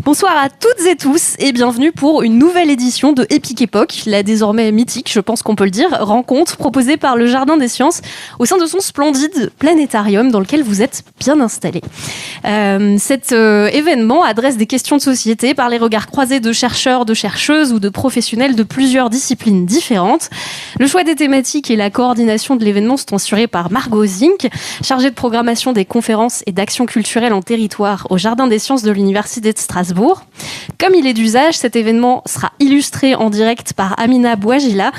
Bonsoir à toutes et tous et bienvenue pour une nouvelle édition de Épique Époque, la désormais mythique, je pense qu'on peut le dire, rencontre proposée par le Jardin des Sciences au sein de son splendide planétarium dans lequel vous êtes bien installés. Cet événement adresse des questions de société par les regards croisés de chercheurs, de chercheuses ou de professionnels de plusieurs disciplines différentes. Le choix des thématiques et la coordination de l'événement sont assurés par Margot Zink, chargée de programmation des conférences et d'actions culturelles en territoire au Jardin des Sciences de l'Université de Strasbourg. Comme il est d'usage, cet événement sera illustré en direct par Amina Bouajila,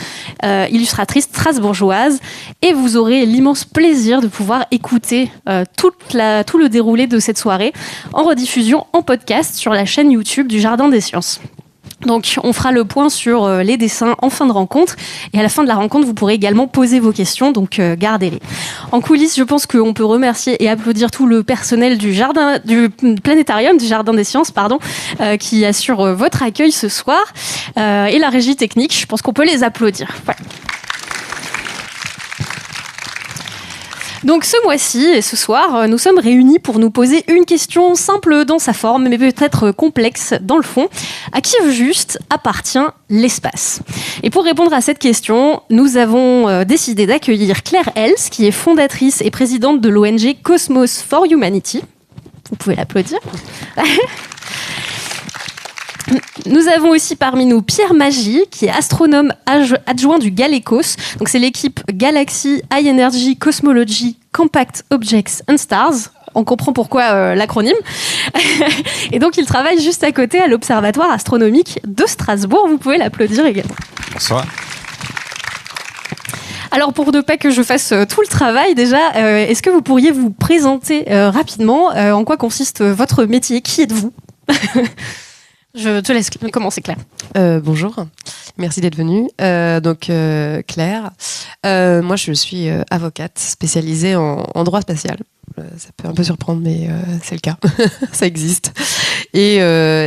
illustratrice strasbourgeoise, et vous aurez l'immense plaisir de pouvoir écouter tout le déroulé de cette soirée en rediffusion en podcast sur la chaîne YouTube du Jardin des Sciences. Donc, on fera le point sur les dessins en fin de rencontre. Et à la fin de la rencontre, vous pourrez également poser vos questions, donc gardez-les. En coulisses, je pense qu'on peut remercier et applaudir tout le personnel du planétarium, du Jardin des Sciences, qui assure votre accueil ce soir. Et la régie technique, je pense qu'on peut les applaudir. Voilà. Donc ce mois-ci et ce soir, nous sommes réunis pour nous poser une question simple dans sa forme, mais peut-être complexe dans le fond. À qui juste appartient l'espace ? Et pour répondre à cette question, nous avons décidé d'accueillir Claire Els, qui est fondatrice et présidente de l'ONG Cosmos for Humanity. Vous pouvez l'applaudir. Nous avons aussi parmi nous Pierre Magy, qui est astronome adjoint du GALECOS. Donc c'est l'équipe Galaxy High Energy Cosmology Compact Objects and Stars. On comprend pourquoi l'acronyme. Et donc il travaille juste à côté à l'Observatoire astronomique de Strasbourg. Vous pouvez l'applaudir également. Bonsoir. Alors pour ne pas que je fasse tout le travail déjà, est-ce que vous pourriez vous présenter rapidement en quoi consiste votre métier ? Qui êtes-vous ? Je te laisse commencer, Claire. Bonjour, merci d'être venue. Claire, moi je suis avocate spécialisée en droit spatial. Ça peut un peu surprendre, mais c'est le cas, ça existe. Et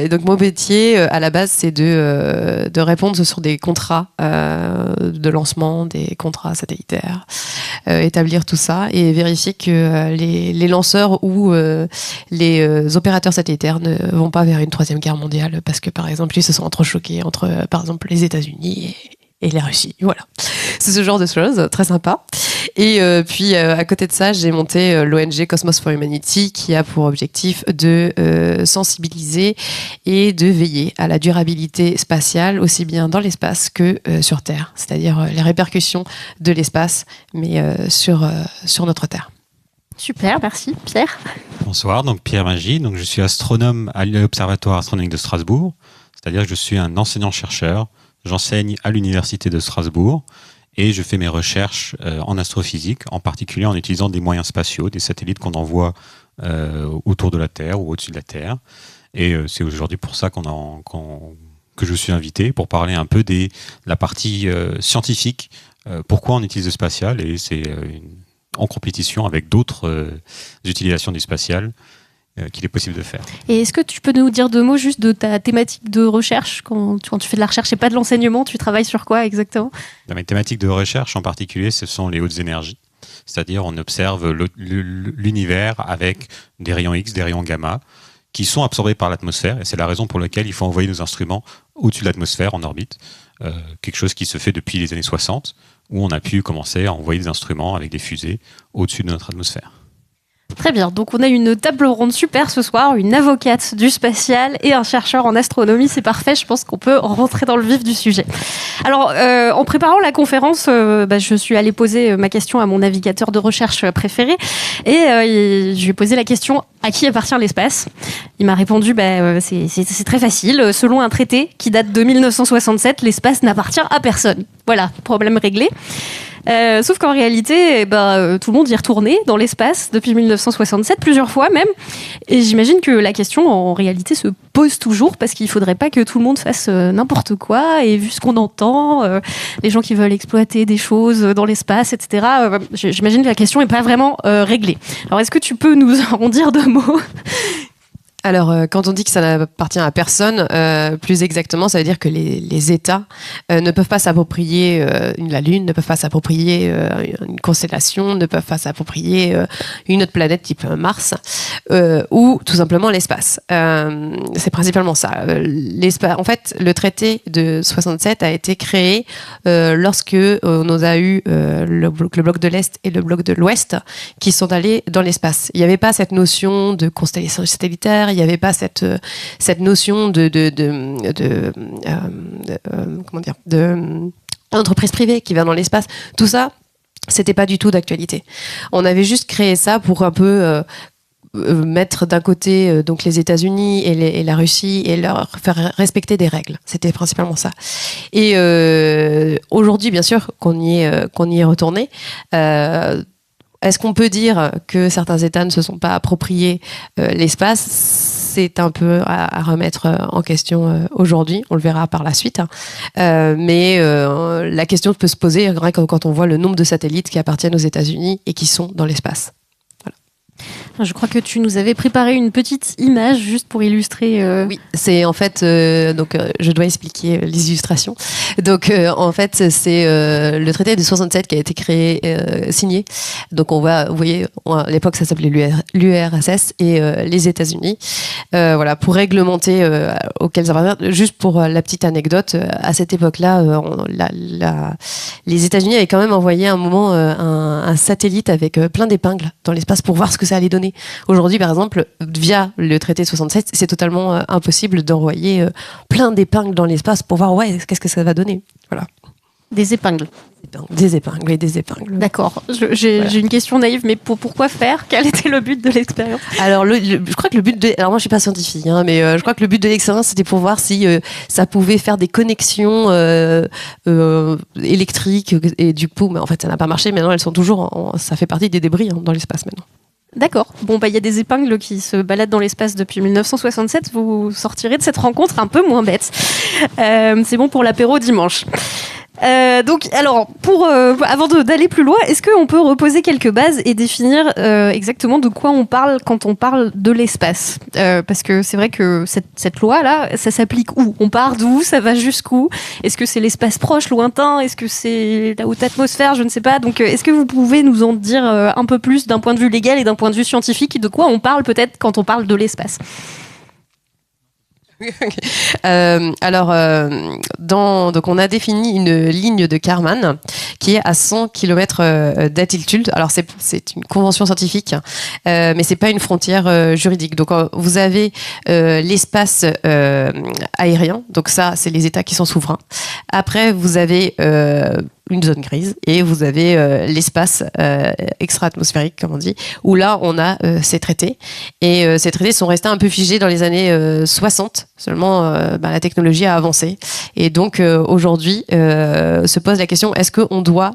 donc mon métier, à la base, c'est de répondre sur des contrats de lancement, des contrats satellitaires, établir tout ça et vérifier que les lanceurs ou les opérateurs satellitaires ne vont pas vers une troisième guerre mondiale parce que, par exemple, ils se sont entrechoqués entre, par exemple, les États-Unis et la Russie. Voilà. C'est ce genre de choses, très sympa. Et puis, à côté de ça, j'ai monté l'ONG Cosmos for Humanity qui a pour objectif de sensibiliser et de veiller à la durabilité spatiale, aussi bien dans l'espace que sur Terre, c'est-à-dire les répercussions de l'espace, mais sur notre Terre. Super, merci. Pierre ? Bonsoir, donc Pierre Magy, donc je suis astronome à l'Observatoire astronomique de Strasbourg, c'est-à-dire que je suis un enseignant-chercheur, j'enseigne à l'Université de Strasbourg et je fais mes recherches en astrophysique, en particulier en utilisant des moyens spatiaux, des satellites qu'on envoie autour de la Terre ou au-dessus de la Terre. Et c'est aujourd'hui pour ça que je suis invité, pour parler un peu de la partie scientifique, pourquoi on utilise le spatial, et c'est en compétition avec d'autres utilisations du spatial qu'il est possible de faire. Et est-ce que tu peux nous dire deux mots juste de ta thématique de recherche quand tu fais de la recherche et pas de l'enseignement, tu travailles sur quoi exactement ? Dans mes thématiques de recherche en particulier, ce sont les hautes énergies. C'est-à-dire on observe l'univers avec des rayons X, des rayons gamma, qui sont absorbés par l'atmosphère, et c'est la raison pour laquelle il faut envoyer nos instruments au-dessus de l'atmosphère, en orbite. Quelque chose qui se fait depuis les années 60, où on a pu commencer à envoyer des instruments avec des fusées au-dessus de notre atmosphère. Très bien, donc on a une table ronde super ce soir, une avocate du spatial et un chercheur en astronomie, c'est parfait, je pense qu'on peut rentrer dans le vif du sujet. Alors, en préparant la conférence, je suis allée poser ma question à mon navigateur de recherche préféré et je lui ai posé la question « À qui appartient l'espace ?» Il m'a répondu c'est très facile, selon un traité qui date de 1967, l'espace n'appartient à personne. Voilà, problème réglé. Sauf qu'en réalité, tout le monde y est retourné dans l'espace depuis 1967, plusieurs fois même. Et j'imagine que la question, en réalité, se pose toujours parce qu'il ne faudrait pas que tout le monde fasse n'importe quoi. Et vu ce qu'on entend, les gens qui veulent exploiter des choses dans l'espace, etc., j'imagine que la question n'est pas vraiment réglée. Alors, est-ce que tu peux nous en dire deux mots ? Alors, quand on dit que ça n'appartient à personne, plus exactement, ça veut dire que les États ne peuvent pas s'approprier la Lune, ne peuvent pas s'approprier une constellation, ne peuvent pas s'approprier une autre planète type Mars, ou tout simplement l'espace. C'est principalement ça. En fait, le traité de 67 a été créé lorsque on a eu le bloc de l'Est et le bloc de l'Ouest qui sont allés dans l'espace. Il n'y avait pas cette notion de constellation satellitaire, il n'y avait pas cette notion d'entreprise privée qui va dans l'espace. Tout ça, c'était pas du tout d'actualité. On avait juste créé ça pour un peu mettre d'un côté donc les États-Unis et la Russie et leur faire respecter des règles. C'était principalement ça. Et aujourd'hui, bien sûr, qu'on y est retourné. Est-ce qu'on peut dire que certains États ne se sont pas appropriés l'espace ? C'est un peu à remettre en question aujourd'hui. On le verra par la suite. Mais la question peut se poser quand on voit le nombre de satellites qui appartiennent aux États-Unis et qui sont dans l'espace. Je crois que tu nous avais préparé une petite image juste pour illustrer. Oui, c'est en fait, je dois expliquer les illustrations. Donc, en fait, c'est le traité de 67 qui a été signé. Donc, vous voyez, à l'époque, ça s'appelait l'URSS et les États-Unis. Voilà, pour réglementer auxquels ça appartient. Juste pour la petite anecdote, à cette époque-là, les États-Unis avaient quand même envoyé à un moment un satellite avec plein d'épingles dans l'espace pour voir ce que ça allait donner. Aujourd'hui, par exemple, via le traité de 67, c'est totalement impossible d'envoyer plein d'épingles dans l'espace pour voir qu'est-ce que ça va donner. Voilà. Des épingles. Des épingles. D'accord. J'ai une question naïve, mais pourquoi faire ? Quel était le but de l'expérience ? Alors, je crois que le but alors moi je suis pas scientifique, mais je crois que le but de l'expérience c'était pour voir si ça pouvait faire des connexions électriques et du coup, mais en fait ça n'a pas marché. Maintenant elles sont toujours, ça fait partie des débris dans l'espace maintenant. D'accord. Bon, il y a des épingles qui se baladent dans l'espace depuis 1967. Vous sortirez de cette rencontre un peu moins bête. C'est bon pour l'apéro dimanche. Donc, alors, avant d'aller plus loin, est-ce qu'on peut reposer quelques bases et définir exactement de quoi on parle quand on parle de l'espace ? Parce que c'est vrai que cette loi-là, ça s'applique où ? On part d'où ? Ça va jusqu'où ? Est-ce que c'est l'espace proche, lointain ? Est-ce que c'est la haute atmosphère ? Je ne sais pas. Donc, est-ce que vous pouvez nous en dire un peu plus d'un point de vue légal et d'un point de vue scientifique, de quoi on parle peut-être quand on parle de l'espace ? Donc on a défini une ligne de Kármán qui est à 100 km d'altitude. Alors c'est une convention scientifique, mais c'est pas une frontière juridique. Donc vous avez l'espace aérien. Donc ça, c'est les États qui sont souverains. Après, vous avez une zone grise et vous avez l'espace extra-atmosphérique, comme on dit, où là on a ces traités et ces traités sont restés un peu figés dans les années 60. Seulement la technologie a avancé et donc aujourd'hui se pose la question, est-ce qu'on doit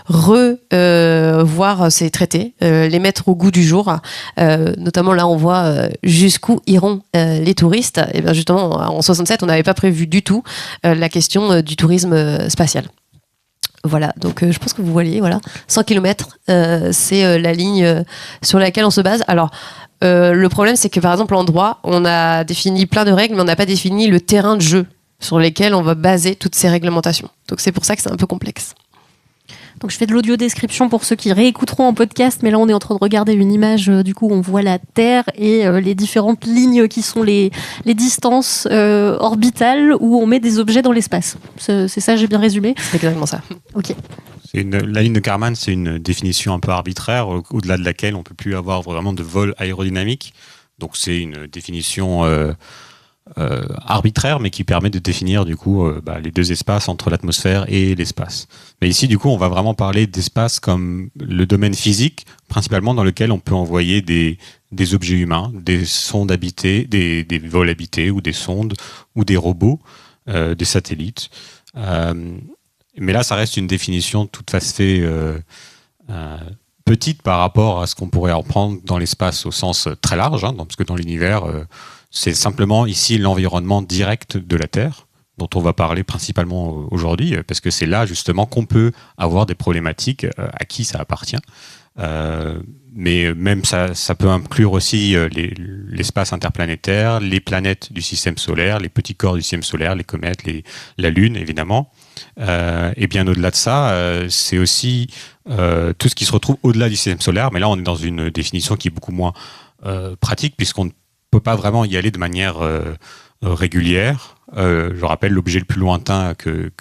revoir ces traités, les mettre au goût du jour, notamment là on voit jusqu'où iront les touristes. Et bien justement en 67 on n'avait pas prévu du tout la question du tourisme spatial. Voilà, donc je pense que vous voyez, 100 km, c'est la ligne sur laquelle on se base. Alors, le problème, c'est que par exemple, en droit, on a défini plein de règles, mais on n'a pas défini le terrain de jeu sur lequel on va baser toutes ces réglementations. Donc c'est pour ça que c'est un peu complexe. Donc je fais de l'audio-description pour ceux qui réécouteront en podcast, mais là on est en train de regarder une image, du coup on voit la Terre et les différentes lignes qui sont les distances orbitales où on met des objets dans l'espace. C'est ça, j'ai bien résumé ? C'est exactement ça. Ok. La ligne de Kármán, c'est une définition un peu arbitraire, au-delà de laquelle on ne peut plus avoir vraiment de vol aérodynamique. Donc c'est une définition arbitraire, mais qui permet de définir du coup les deux espaces entre l'atmosphère et l'espace. Mais ici, du coup, on va vraiment parler d'espace comme le domaine physique, principalement dans lequel on peut envoyer des objets humains, des sondes habitées, des vols habités, ou des sondes, ou des robots, des satellites. Mais là, ça reste une définition toute fait petite par rapport à ce qu'on pourrait en prendre dans l'espace au sens très large, parce que dans l'univers, c'est simplement ici l'environnement direct de la Terre, dont on va parler principalement aujourd'hui, parce que c'est là justement qu'on peut avoir des problématiques à qui ça appartient. Mais même ça peut inclure aussi l'espace interplanétaire, les planètes du système solaire, les petits corps du système solaire, les comètes, la Lune évidemment. Et bien au-delà de ça, c'est aussi tout ce qui se retrouve au-delà du système solaire. Mais là, on est dans une définition qui est beaucoup moins pratique puisqu'on ne peut pas vraiment y aller de manière régulière. Je rappelle, l'objet le plus lointain que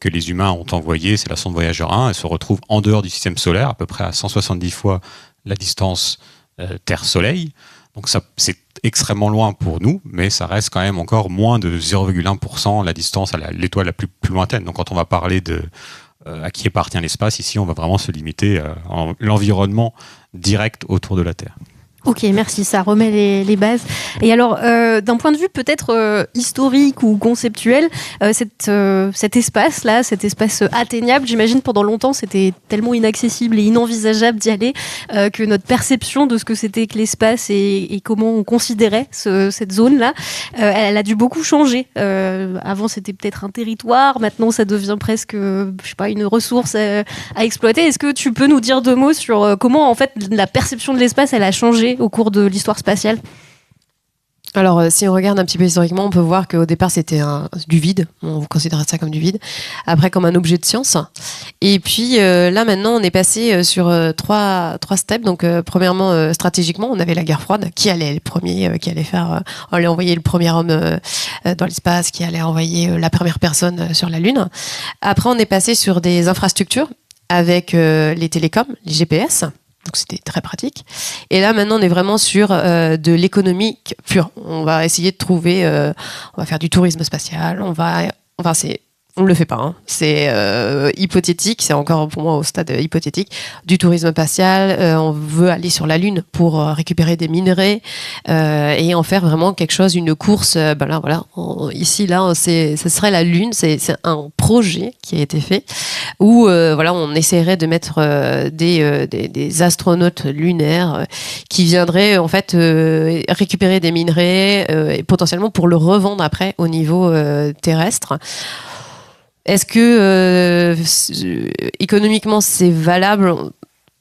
les humains ont envoyé, c'est la sonde Voyager 1. Elle se retrouve en dehors du système solaire, à peu près à 170 fois la distance Terre-Soleil. Donc ça, c'est extrêmement loin pour nous, mais ça reste quand même encore moins de 0,1% la distance à l'étoile la plus lointaine. Donc quand on va parler de à qui appartient l'espace, ici on va vraiment se limiter à l'environnement direct autour de la Terre. Ok, merci, ça remet les bases. Et alors, d'un point de vue peut-être historique ou conceptuel, cet espace-là, cet espace atteignable, j'imagine pendant longtemps c'était tellement inaccessible et inenvisageable d'y aller que notre perception de ce que c'était que l'espace et comment on considérait cette zone-là, elle a dû beaucoup changer. Avant c'était peut-être un territoire, maintenant ça devient presque, je sais pas, une ressource à exploiter. Est-ce que tu peux nous dire deux mots sur comment en fait la perception de l'espace elle a changé au cours de l'histoire spatiale? Alors, si on regarde un petit peu historiquement, on peut voir qu'au départ, c'était du vide. On considérait ça comme du vide. Après, comme un objet de science. Et puis, là, maintenant, on est passé sur trois steps. Donc, premièrement, stratégiquement, on avait la guerre froide. Qui allait le premier, qui allait faire... on allait envoyer le premier homme dans l'espace, qui allait envoyer la première personne sur la Lune. Après, on est passé sur des infrastructures avec les télécoms, les GPS. Donc c'était très pratique. Et là maintenant on est vraiment sur de l'économique pure. On va essayer de trouver, on va faire du tourisme spatial. On ne le fait pas. Hein. C'est hypothétique. C'est encore pour moi au stade hypothétique. Du tourisme spatial. On veut aller sur la Lune pour récupérer des minerais et en faire vraiment quelque chose, une course. Ben là, voilà. Ici, là, ce serait la Lune. C'est un projet qui a été fait où voilà, on essaierait de mettre des astronautes lunaires qui viendraient en fait récupérer des minerais et potentiellement pour le revendre après au niveau terrestre. Est-ce que économiquement c'est valable?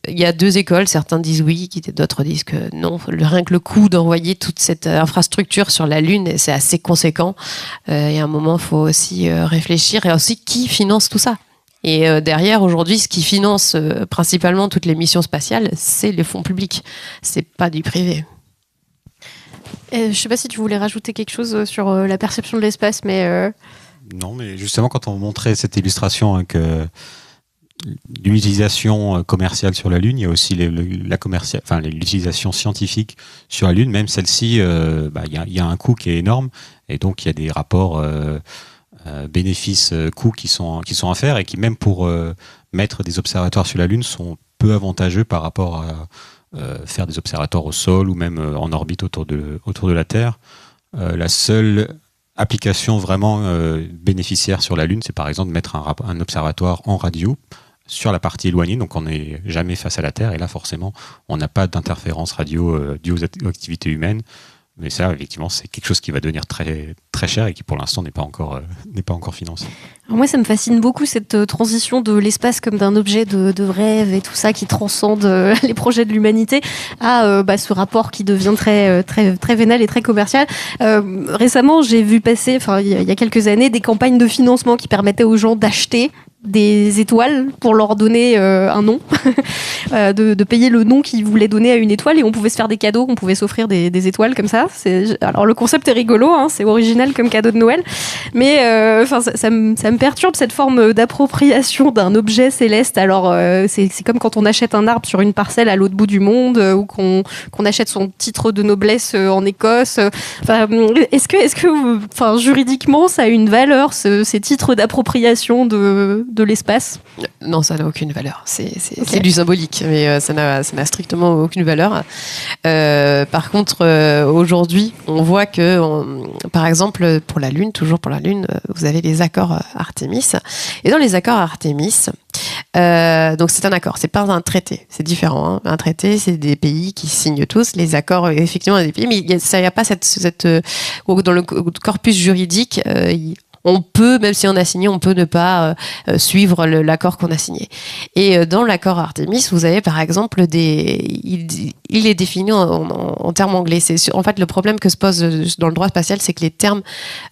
Il y a deux écoles, certains disent oui, d'autres disent que non. Rien que le coût d'envoyer toute cette infrastructure sur la Lune, c'est assez conséquent. Et à un moment, il faut aussi réfléchir et aussi qui finance tout ça. Et derrière, aujourd'hui, ce qui finance principalement toutes les missions spatiales, c'est les fonds publics. C'est pas du privé. Je ne sais pas si tu voulais rajouter quelque chose sur la perception de l'espace, mais... Non, mais justement, quand on montrait cette illustration avec l'utilisation commerciale sur la Lune, il y a aussi l'utilisation scientifique sur la Lune. Même celle-ci, il y a un coût qui est énorme, et donc il y a des rapports bénéfices-coûts qui sont à faire, et qui même pour mettre des observatoires sur la Lune sont peu avantageux par rapport à faire des observatoires au sol ou même en orbite autour de la Terre. La seule application vraiment bénéficiaire sur la Lune, c'est par exemple de mettre un observatoire en radio sur la partie éloignée, donc on n'est jamais face à la Terre, et là forcément on n'a pas d'interférence radio due aux activités humaines. Mais ça, effectivement, c'est quelque chose qui va devenir très, très cher et qui, pour l'instant, n'est pas encore financé. Alors moi, ça me fascine beaucoup cette transition de l'espace comme d'un objet de rêve et tout ça qui transcende les projets de l'humanité à ce rapport qui devient très, très, très vénal et très commercial. Récemment, j'ai vu passer, il y a quelques années, des campagnes de financement qui permettaient aux gens d'acheter des étoiles pour leur donner un nom, de payer le nom qu'ils voulaient donner à une étoile, et on pouvait se faire des cadeaux, on pouvait s'offrir des étoiles comme ça. Alors le concept est rigolo, hein, c'est original comme cadeau de Noël, mais ça me perturbe cette forme d'appropriation d'un objet céleste. Alors c'est comme quand on achète un arbre sur une parcelle à l'autre bout du monde, ou qu'on achète son titre de noblesse en Écosse. Est-ce que juridiquement ça a une valeur, ces titres d'appropriation de l'espace? Non, ça n'a aucune valeur. C'est du symbolique, mais ça n'a strictement aucune valeur. Par contre, aujourd'hui, on voit que, par exemple, pour la Lune, toujours pour la Lune, vous avez les accords Artémis. Et dans les accords Artémis, donc c'est un accord, c'est pas un traité, c'est différent. Hein. Un traité, c'est des pays qui signent tous. Les accords, effectivement, il y a des pays, mais il n'y a pas dans le corpus juridique. on peut, même si on a signé, on peut ne pas suivre l'accord qu'on a signé. Et dans l'accord Artemis, vous avez par exemple il est défini en termes anglais. En fait, le problème que se pose dans le droit spatial, c'est que les termes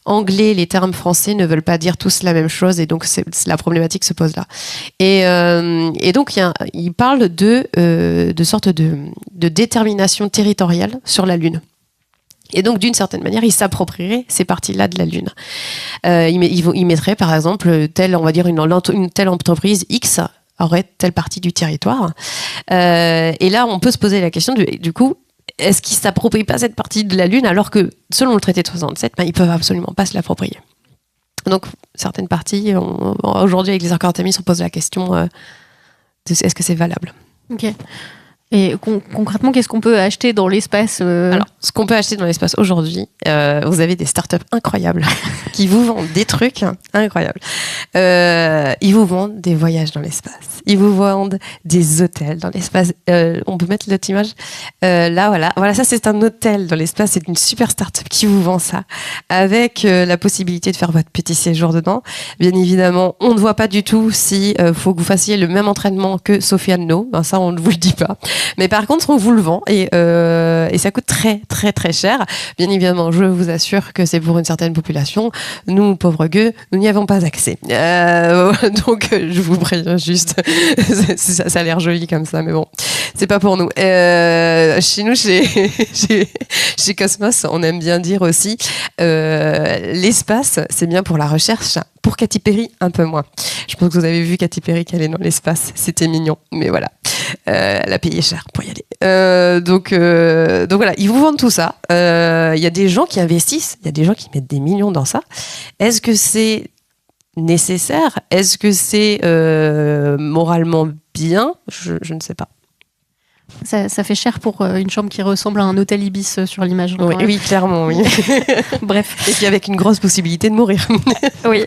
anglais, les termes français ne veulent pas dire tous la même chose, et donc la problématique se pose là. Et donc il parle de sorte de détermination territoriale sur la Lune. Et donc, d'une certaine manière, il s'approprierait ces parties-là de la Lune. Il mettrait, par exemple, on va dire une telle entreprise X aurait telle partie du territoire. Et là, on peut se poser la question du coup, est-ce qu'ils ne s'approprient pas cette partie de la Lune alors que, selon le traité de 67, ils ne peuvent absolument pas se l'approprier. Donc, certaines parties, aujourd'hui, avec les accords Artemis, on pose la question est-ce que c'est valable ? Ok. Et concrètement, qu'est-ce qu'on peut acheter dans l'espace Alors, ce qu'on peut acheter dans l'espace aujourd'hui, vous avez des startups incroyables qui vous vendent des trucs incroyables. Ils vous vendent des voyages dans l'espace. Ils vous vendent des hôtels dans l'espace. On peut mettre l'autre image. Là, voilà, ça c'est un hôtel dans l'espace. C'est une super startup qui vous vend ça, avec la possibilité de faire votre petit séjour dedans. Bien évidemment, on ne voit pas du tout si faut que vous fassiez le même entraînement que Sofiane No. Ben, ça, on ne vous le dit pas. Mais par contre, on vous le vend et ça coûte très, très, très cher. Bien évidemment, je vous assure que c'est pour une certaine population. Nous, pauvres gueux, nous n'y avons pas accès. Donc, je vous préviens juste. Ça a l'air joli comme ça, mais bon, c'est pas pour nous. Chez nous, chez Cosmos, on aime bien dire aussi l'espace, c'est bien pour la recherche. Pour Katy Perry, un peu moins. Je pense que vous avez vu Katy Perry qui allait dans l'espace. C'était mignon, mais voilà. Elle a payé cher pour y aller. Donc voilà, ils vous vendent tout ça. Il y a des gens qui investissent, il y a des gens qui mettent des millions dans ça. Est-ce que c'est nécessaire ? Est-ce que c'est moralement bien ? Je ne sais pas. Ça fait cher pour une chambre qui ressemble à un hôtel Ibis sur l'image. Oui, clairement, oui. Bref. Et puis avec une grosse possibilité de mourir. Oui,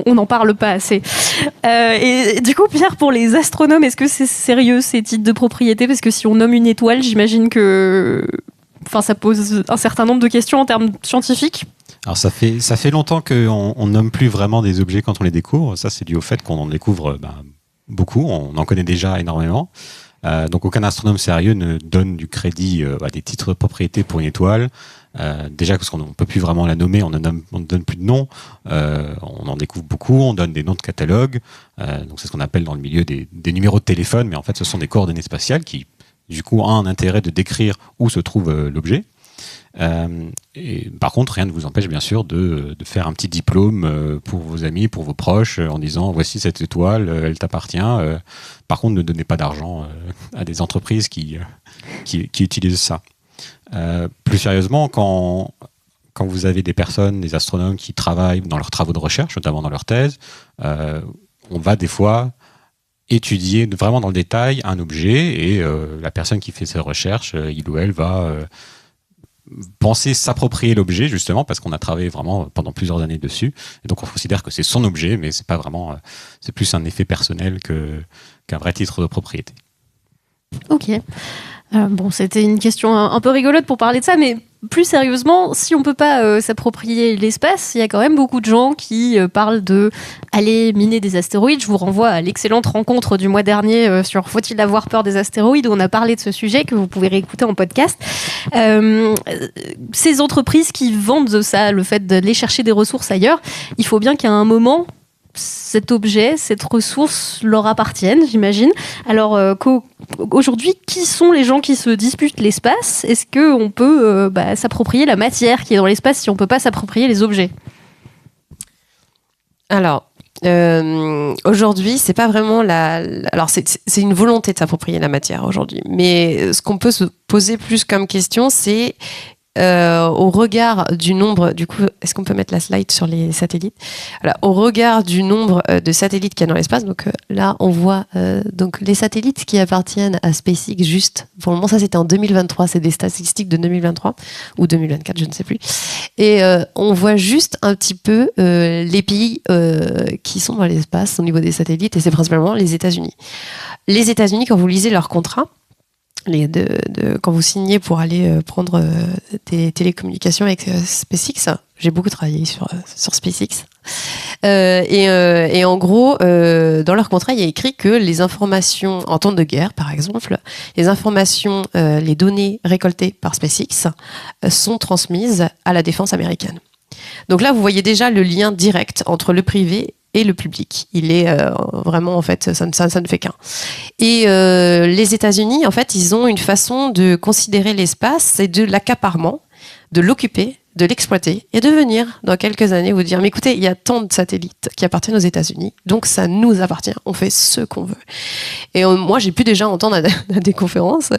on n'en parle pas assez. Et du coup, Pierre, pour les astronomes, est-ce que c'est sérieux ces titres de propriété ? Parce que si on nomme une étoile, j'imagine que ça pose un certain nombre de questions en termes scientifiques. Alors ça fait longtemps qu'on nomme plus vraiment des objets quand on les découvre. Ça, c'est dû au fait qu'on en découvre beaucoup. On en connaît déjà énormément. Donc aucun astronome sérieux ne donne du crédit à des titres de propriété pour une étoile. Déjà parce qu'on ne peut plus vraiment la nommer, on ne donne plus de noms. On en découvre beaucoup, on donne des noms de catalogue. Donc c'est ce qu'on appelle dans le milieu des numéros de téléphone, mais en fait ce sont des coordonnées spatiales qui du coup ont un intérêt de décrire où se trouve l'objet. Et par contre, rien ne vous empêche bien sûr de faire un petit diplôme pour vos amis, pour vos proches, en disant voici cette étoile, elle t'appartient. Par contre, ne donnez pas d'argent à des entreprises qui utilisent ça. Plus sérieusement, quand vous avez des personnes, des astronomes qui travaillent dans leurs travaux de recherche, notamment dans leur thèse, on va des fois étudier vraiment dans le détail un objet et la personne qui fait ses recherches, il ou elle va penser s'approprier l'objet justement parce qu'on a travaillé vraiment pendant plusieurs années dessus et donc on considère que c'est son objet mais c'est pas vraiment c'est plus un effet personnel qu'un vrai titre de propriété. Ok. Bon, c'était une question un peu rigolote pour parler de ça, mais plus sérieusement, si on peut pas s'approprier l'espace, il y a quand même beaucoup de gens qui parlent de aller miner des astéroïdes. Je vous renvoie à l'excellente rencontre du mois dernier sur Faut-il avoir peur des astéroïdes, où on a parlé de ce sujet, que vous pouvez réécouter en podcast. Ces entreprises qui vendent ça, le fait d'aller chercher des ressources ailleurs, il faut bien qu'à un moment, cet objet, cette ressource leur appartienne, j'imagine. Alors aujourd'hui, qui sont les gens qui se disputent l'espace ? Est-ce qu'on peut s'approprier la matière qui est dans l'espace si on ne peut pas s'approprier les objets ? Alors, aujourd'hui, c'est pas vraiment alors c'est une volonté de s'approprier la matière aujourd'hui. Mais ce qu'on peut se poser plus comme question, c'est au regard du nombre, du coup, est-ce qu'on peut mettre la slide sur les satellites ? Voilà, au regard du nombre de satellites qu'il y a dans l'espace, donc là on voit donc les satellites qui appartiennent à SpaceX juste, pour le moment ça c'était en 2023, c'est des statistiques de 2023 ou 2024, je ne sais plus, et on voit juste un petit peu les pays qui sont dans l'espace au niveau des satellites et c'est principalement les États-Unis. Les États-Unis, quand vous lisez leur contrat, quand vous signez pour aller prendre des télécommunications avec SpaceX. J'ai beaucoup travaillé sur SpaceX. Et en gros, dans leur contrat, il y a écrit que les informations, en temps de guerre par exemple, les informations, les données récoltées par SpaceX sont transmises à la défense américaine. Donc là, vous voyez déjà le lien direct entre le privé et le public. Il est vraiment, en fait, ça ne fait qu'un. Et les États-Unis, en fait, ils ont une façon de considérer l'espace, c'est de l'accaparement, de l'occuper, de l'exploiter et de venir dans quelques années vous dire mais écoutez, il y a tant de satellites qui appartiennent aux États-Unis, donc ça nous appartient, on fait ce qu'on veut. Et moi j'ai pu déjà entendre à des conférences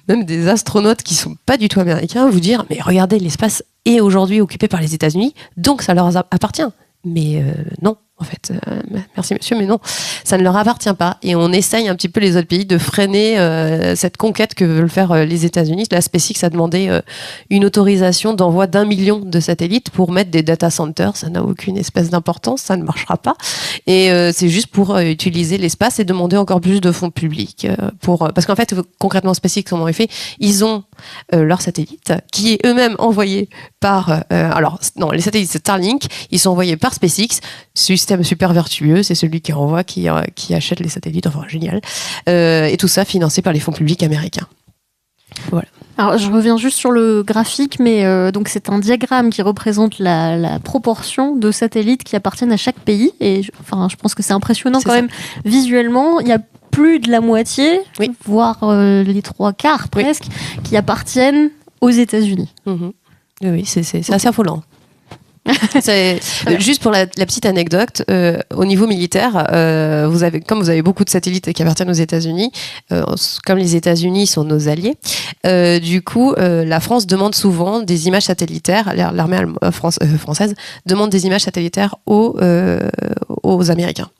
même des astronautes qui sont pas du tout américains vous dire mais regardez, l'espace est aujourd'hui occupé par les États-Unis, donc ça leur appartient. Mais non, en fait, merci monsieur, mais non, ça ne leur appartient pas. Et on essaye un petit peu les autres pays de freiner cette conquête que veulent faire les États-Unis. La SpaceX a demandé une autorisation d'envoi d'1 million de satellites pour mettre des data centers. Ça n'a aucune espèce d'importance, ça ne marchera pas. Et c'est juste pour utiliser l'espace et demander encore plus de fonds publics. Parce qu'en fait, concrètement, SpaceX, comment ils font ? Ils ont leurs satellites qui est eux-mêmes envoyés par... les satellites, c'est Starlink. Ils sont envoyés par SpaceX. Système super vertueux, c'est celui qui envoie, qui achète les satellites, enfin génial. Et tout ça financé par les fonds publics américains. Voilà. Alors, je reviens juste sur le graphique, mais donc c'est un diagramme qui représente la proportion de satellites qui appartiennent à chaque pays. Et je pense que c'est impressionnant quand même. Visuellement, il y a plus de la moitié, voire les 3/4 presque, qui appartiennent aux États-Unis. Oui, c'est assez affolant. Juste pour la petite anecdote, au niveau militaire, comme vous avez beaucoup de satellites qui appartiennent aux États-Unis, comme les États-Unis sont nos alliés, du coup, la France demande souvent des images satellitaires. L'armée française demande des images satellitaires aux Américains.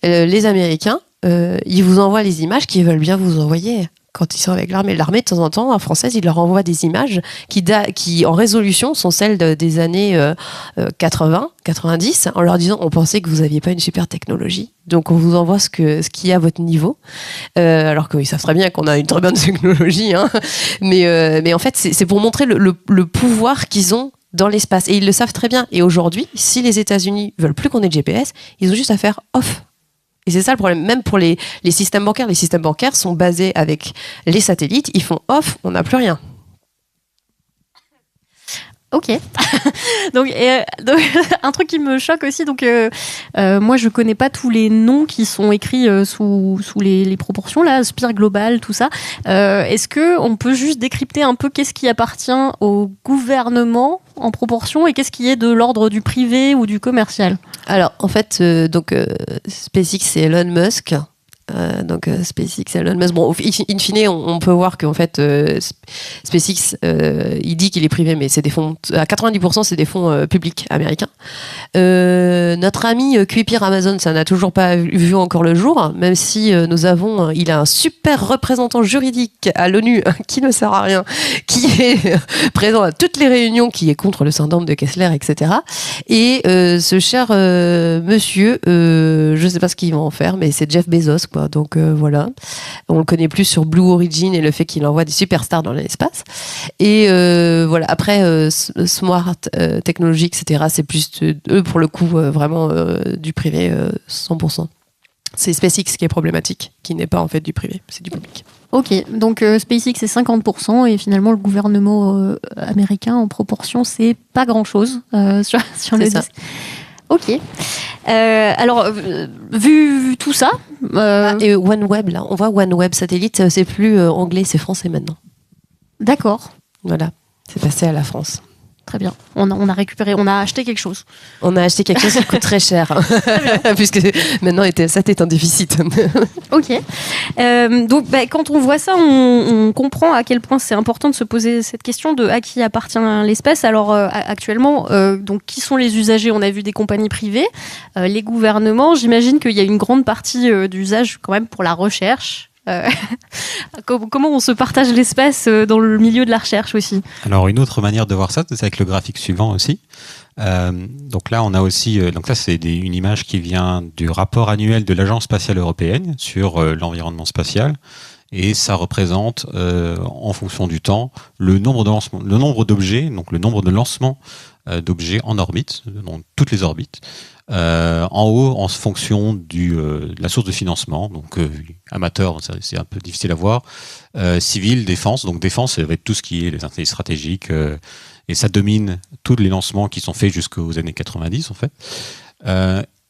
Les Américains, ils vous envoient les images qu'ils veulent bien vous envoyer. Quand ils sont avec l'armée. L'armée, de temps en temps, en française, il leur envoie des images qui en résolution, sont celles des années 80, 90, en leur disant, on pensait que vous n'aviez pas une super technologie, donc on vous envoie ce qui est à votre niveau, alors qu'ils savent très bien qu'on a une très bonne technologie, hein. Mais en fait, c'est pour montrer le pouvoir qu'ils ont dans l'espace. Et ils le savent très bien. Et aujourd'hui, si les États-Unis veulent plus qu'on ait de GPS, ils ont juste à faire off. Et c'est ça le problème, même pour les systèmes bancaires. Les systèmes bancaires sont basés avec les satellites, ils font off, on n'a plus rien. Ok. donc, un truc qui me choque aussi, moi je connais pas tous les noms qui sont écrits sous les proportions, là, Spire Global, tout ça. Est-ce qu'on peut juste décrypter un peu qu'est-ce qui appartient au gouvernement en proportion et qu'est-ce qui est de l'ordre du privé ou du commercial ? Alors, en fait, SpaceX, c'est Elon Musk. SpaceX, Elon Musk. Bon, in fine, on peut voir qu'en fait, SpaceX, il dit qu'il est privé, mais c'est des fonds, à 90%, c'est des fonds publics américains. Notre ami Kuiper Amazon, ça n'a toujours pas vu encore le jour, même si il a un super représentant juridique à l'ONU qui ne sert à rien, qui est présent à toutes les réunions, qui est contre le syndrome de Kessler, etc. Et ce cher monsieur, je sais pas ce qu'ils vont en faire, mais c'est Jeff Bezos, quoi. Donc voilà, on le connaît plus sur Blue Origin et le fait qu'il envoie des superstars dans l'espace. Et voilà, après Smart Technology, etc., c'est plus eux pour le coup vraiment du privé 100%. C'est SpaceX qui est problématique, qui n'est pas en fait du privé, c'est du public. Ok, donc SpaceX c'est 50% et finalement le gouvernement américain en proportion c'est pas grand-chose sur le disque. Ok. Alors, vu tout ça... Et OneWeb, là, on voit OneWeb satellite, c'est plus anglais, c'est français maintenant. D'accord. Voilà, c'est passé à la France. Très bien. On a acheté quelque chose. On a acheté quelque chose qui coûte très cher. Puisque maintenant, Eutelsat est en déficit. Ok. Donc, quand on voit ça, on comprend à quel point c'est important de se poser cette question de à qui appartient l'espace. Alors, actuellement, donc, qui sont les usagers ? On a vu des compagnies privées, les gouvernements. J'imagine qu'il y a une grande partie d'usage quand même pour la recherche. Comment on se partage l'espace dans le milieu de la recherche aussi ? Alors une autre manière de voir ça, c'est avec le graphique suivant aussi. Donc là on a aussi, donc ça c'est une image qui vient du rapport annuel de l'Agence spatiale européenne sur l'environnement spatial. et ça représente, en fonction du temps, le nombre d'objets, donc le nombre de lancements d'objets en orbite, dans toutes les orbites. En haut, en fonction de la source de financement, donc amateur, c'est un peu difficile à voir, civil, défense, donc défense, ça va être tout ce qui est les intelligences stratégiques, et ça domine tous les lancements qui sont faits jusqu'aux années 90 en fait.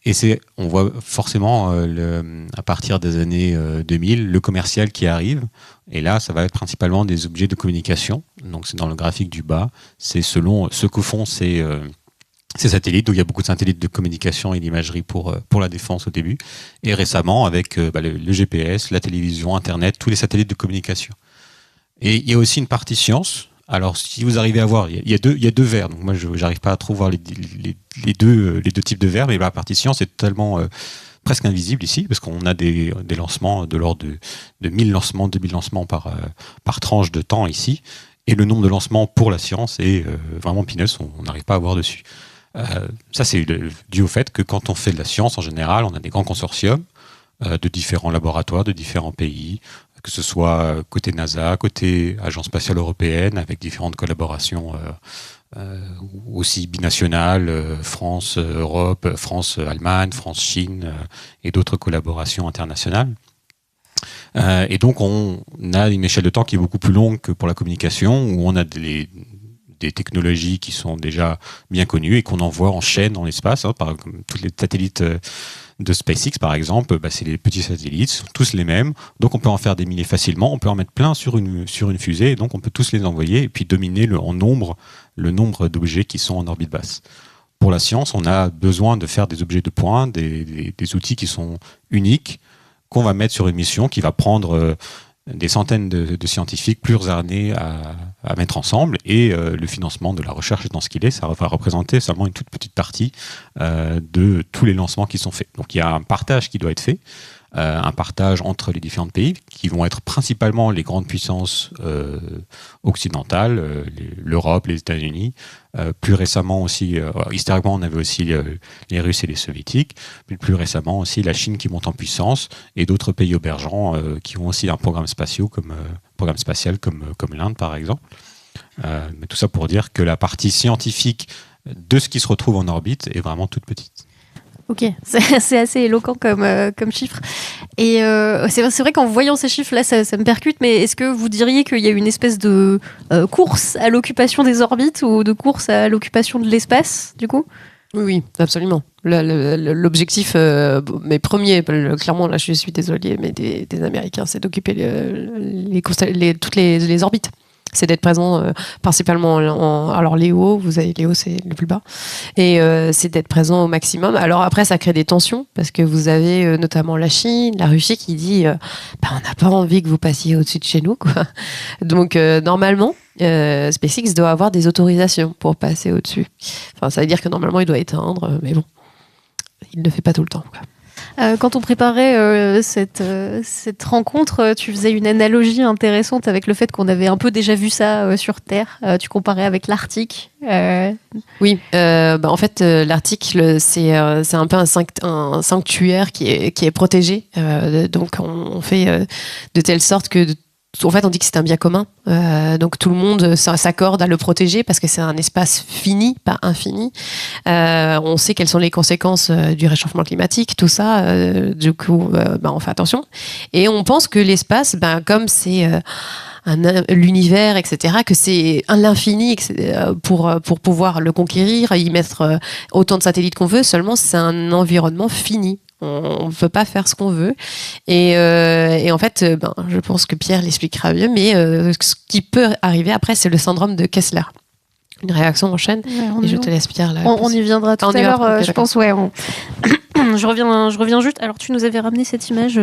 Et on voit forcément à partir des années 2000 le commercial qui arrive. Et là, ça va être principalement des objets de communication. Donc c'est dans le graphique du bas. C'est selon ce que font ces satellites. Donc il y a beaucoup de satellites de communication et d'imagerie pour la défense au début. Et récemment avec le GPS, la télévision, Internet, tous les satellites de communication. Et il y a aussi une partie science. Alors, si vous arrivez à voir, il y a deux vers. Donc moi, je n'arrive pas à trop voir les deux types de vers, mais la partie science est totalement presque invisible ici, parce qu'on a des lancements de l'ordre de 1000 lancements, 2000 lancements par tranche de temps ici. Et le nombre de lancements pour la science est vraiment peanuts, on n'arrive pas à voir dessus. Ça, c'est dû au fait que quand on fait de la science, en général, on a des grands consortiums de différents laboratoires, de différents pays, que ce soit côté NASA, côté Agence spatiale européenne, avec différentes collaborations aussi binationales, France, Europe, France, Allemagne, France, Chine, et d'autres collaborations internationales. Et donc on a une échelle de temps qui est beaucoup plus longue que pour la communication, où on a des technologies qui sont déjà bien connues et qu'on envoie en chaîne dans l'espace, comme tous les satellites de SpaceX par exemple, c'est les petits satellites, sont tous les mêmes, donc on peut en faire des milliers facilement, on peut en mettre plein sur une fusée, et donc on peut tous les envoyer et puis dominer le nombre d'objets qui sont en orbite basse. Pour la science, on a besoin de faire des objets de pointe, des outils qui sont uniques, qu'on va mettre sur une mission qui va prendre des centaines de scientifiques, plusieurs années à mettre ensemble, et le financement de la recherche étant ce qu'il est, ça va représenter seulement une toute petite partie de tous les lancements qui sont faits. Donc il y a un partage qui doit être fait, un partage entre les différents pays, qui vont être principalement les grandes puissances occidentales, l'Europe, les États-Unis, plus récemment aussi, historiquement on avait aussi les Russes et les Soviétiques, puis plus récemment aussi la Chine qui monte en puissance, et d'autres pays aubergeants qui ont aussi un programme spatial comme l'Inde par exemple. Mais tout ça pour dire que la partie scientifique de ce qui se retrouve en orbite est vraiment toute petite. Ok, c'est assez éloquent comme chiffre. Et c'est vrai qu'en voyant ces chiffres-là, ça me percute, mais est-ce que vous diriez qu'il y a une espèce de course à l'occupation des orbites ou de course à l'occupation de l'espace, du coup ? Oui, absolument. L'objectif, mais premier, clairement, là je suis désolée, mais des Américains, c'est d'occuper toutes les orbites. C'est d'être présent principalement alors Léo, vous avez Léo, c'est le plus bas, et c'est d'être présent au maximum. Alors après, ça crée des tensions parce que vous avez notamment la Chine, la Russie qui dit on n'a pas envie que vous passiez au-dessus de chez nous, quoi. Donc normalement, SpaceX doit avoir des autorisations pour passer au-dessus. Enfin, ça veut dire que normalement il doit éteindre, mais bon, il ne le fait pas tout le temps, quoi. Quand on préparait cette rencontre, tu faisais une analogie intéressante avec le fait qu'on avait un peu déjà vu ça sur Terre. Tu comparais avec l'Arctique. Oui, en fait, l'Arctique, c'est un peu un sanctuaire qui est protégé. Donc, on fait de telle sorte que... En fait, on dit que c'est un bien commun. Donc, tout le monde s'accorde à le protéger parce que c'est un espace fini, pas infini. On sait quelles sont les conséquences du réchauffement climatique, tout ça. Du coup, on fait attention. Et on pense que l'espace, comme c'est l'univers, etc., que c'est l'infini pour pouvoir le conquérir, y mettre autant de satellites qu'on veut. Seulement, c'est un environnement fini. On ne peut pas faire ce qu'on veut. Et en fait, je pense que Pierre l'expliquera mieux, mais ce qui peut arriver après, c'est le syndrome de Kessler. Une réaction en chaîne. Ouais, et je te laisse Pierre là. On y viendra tout à l'heure, je pense. Ouais, je reviens juste. Alors, tu nous avais ramené cette image.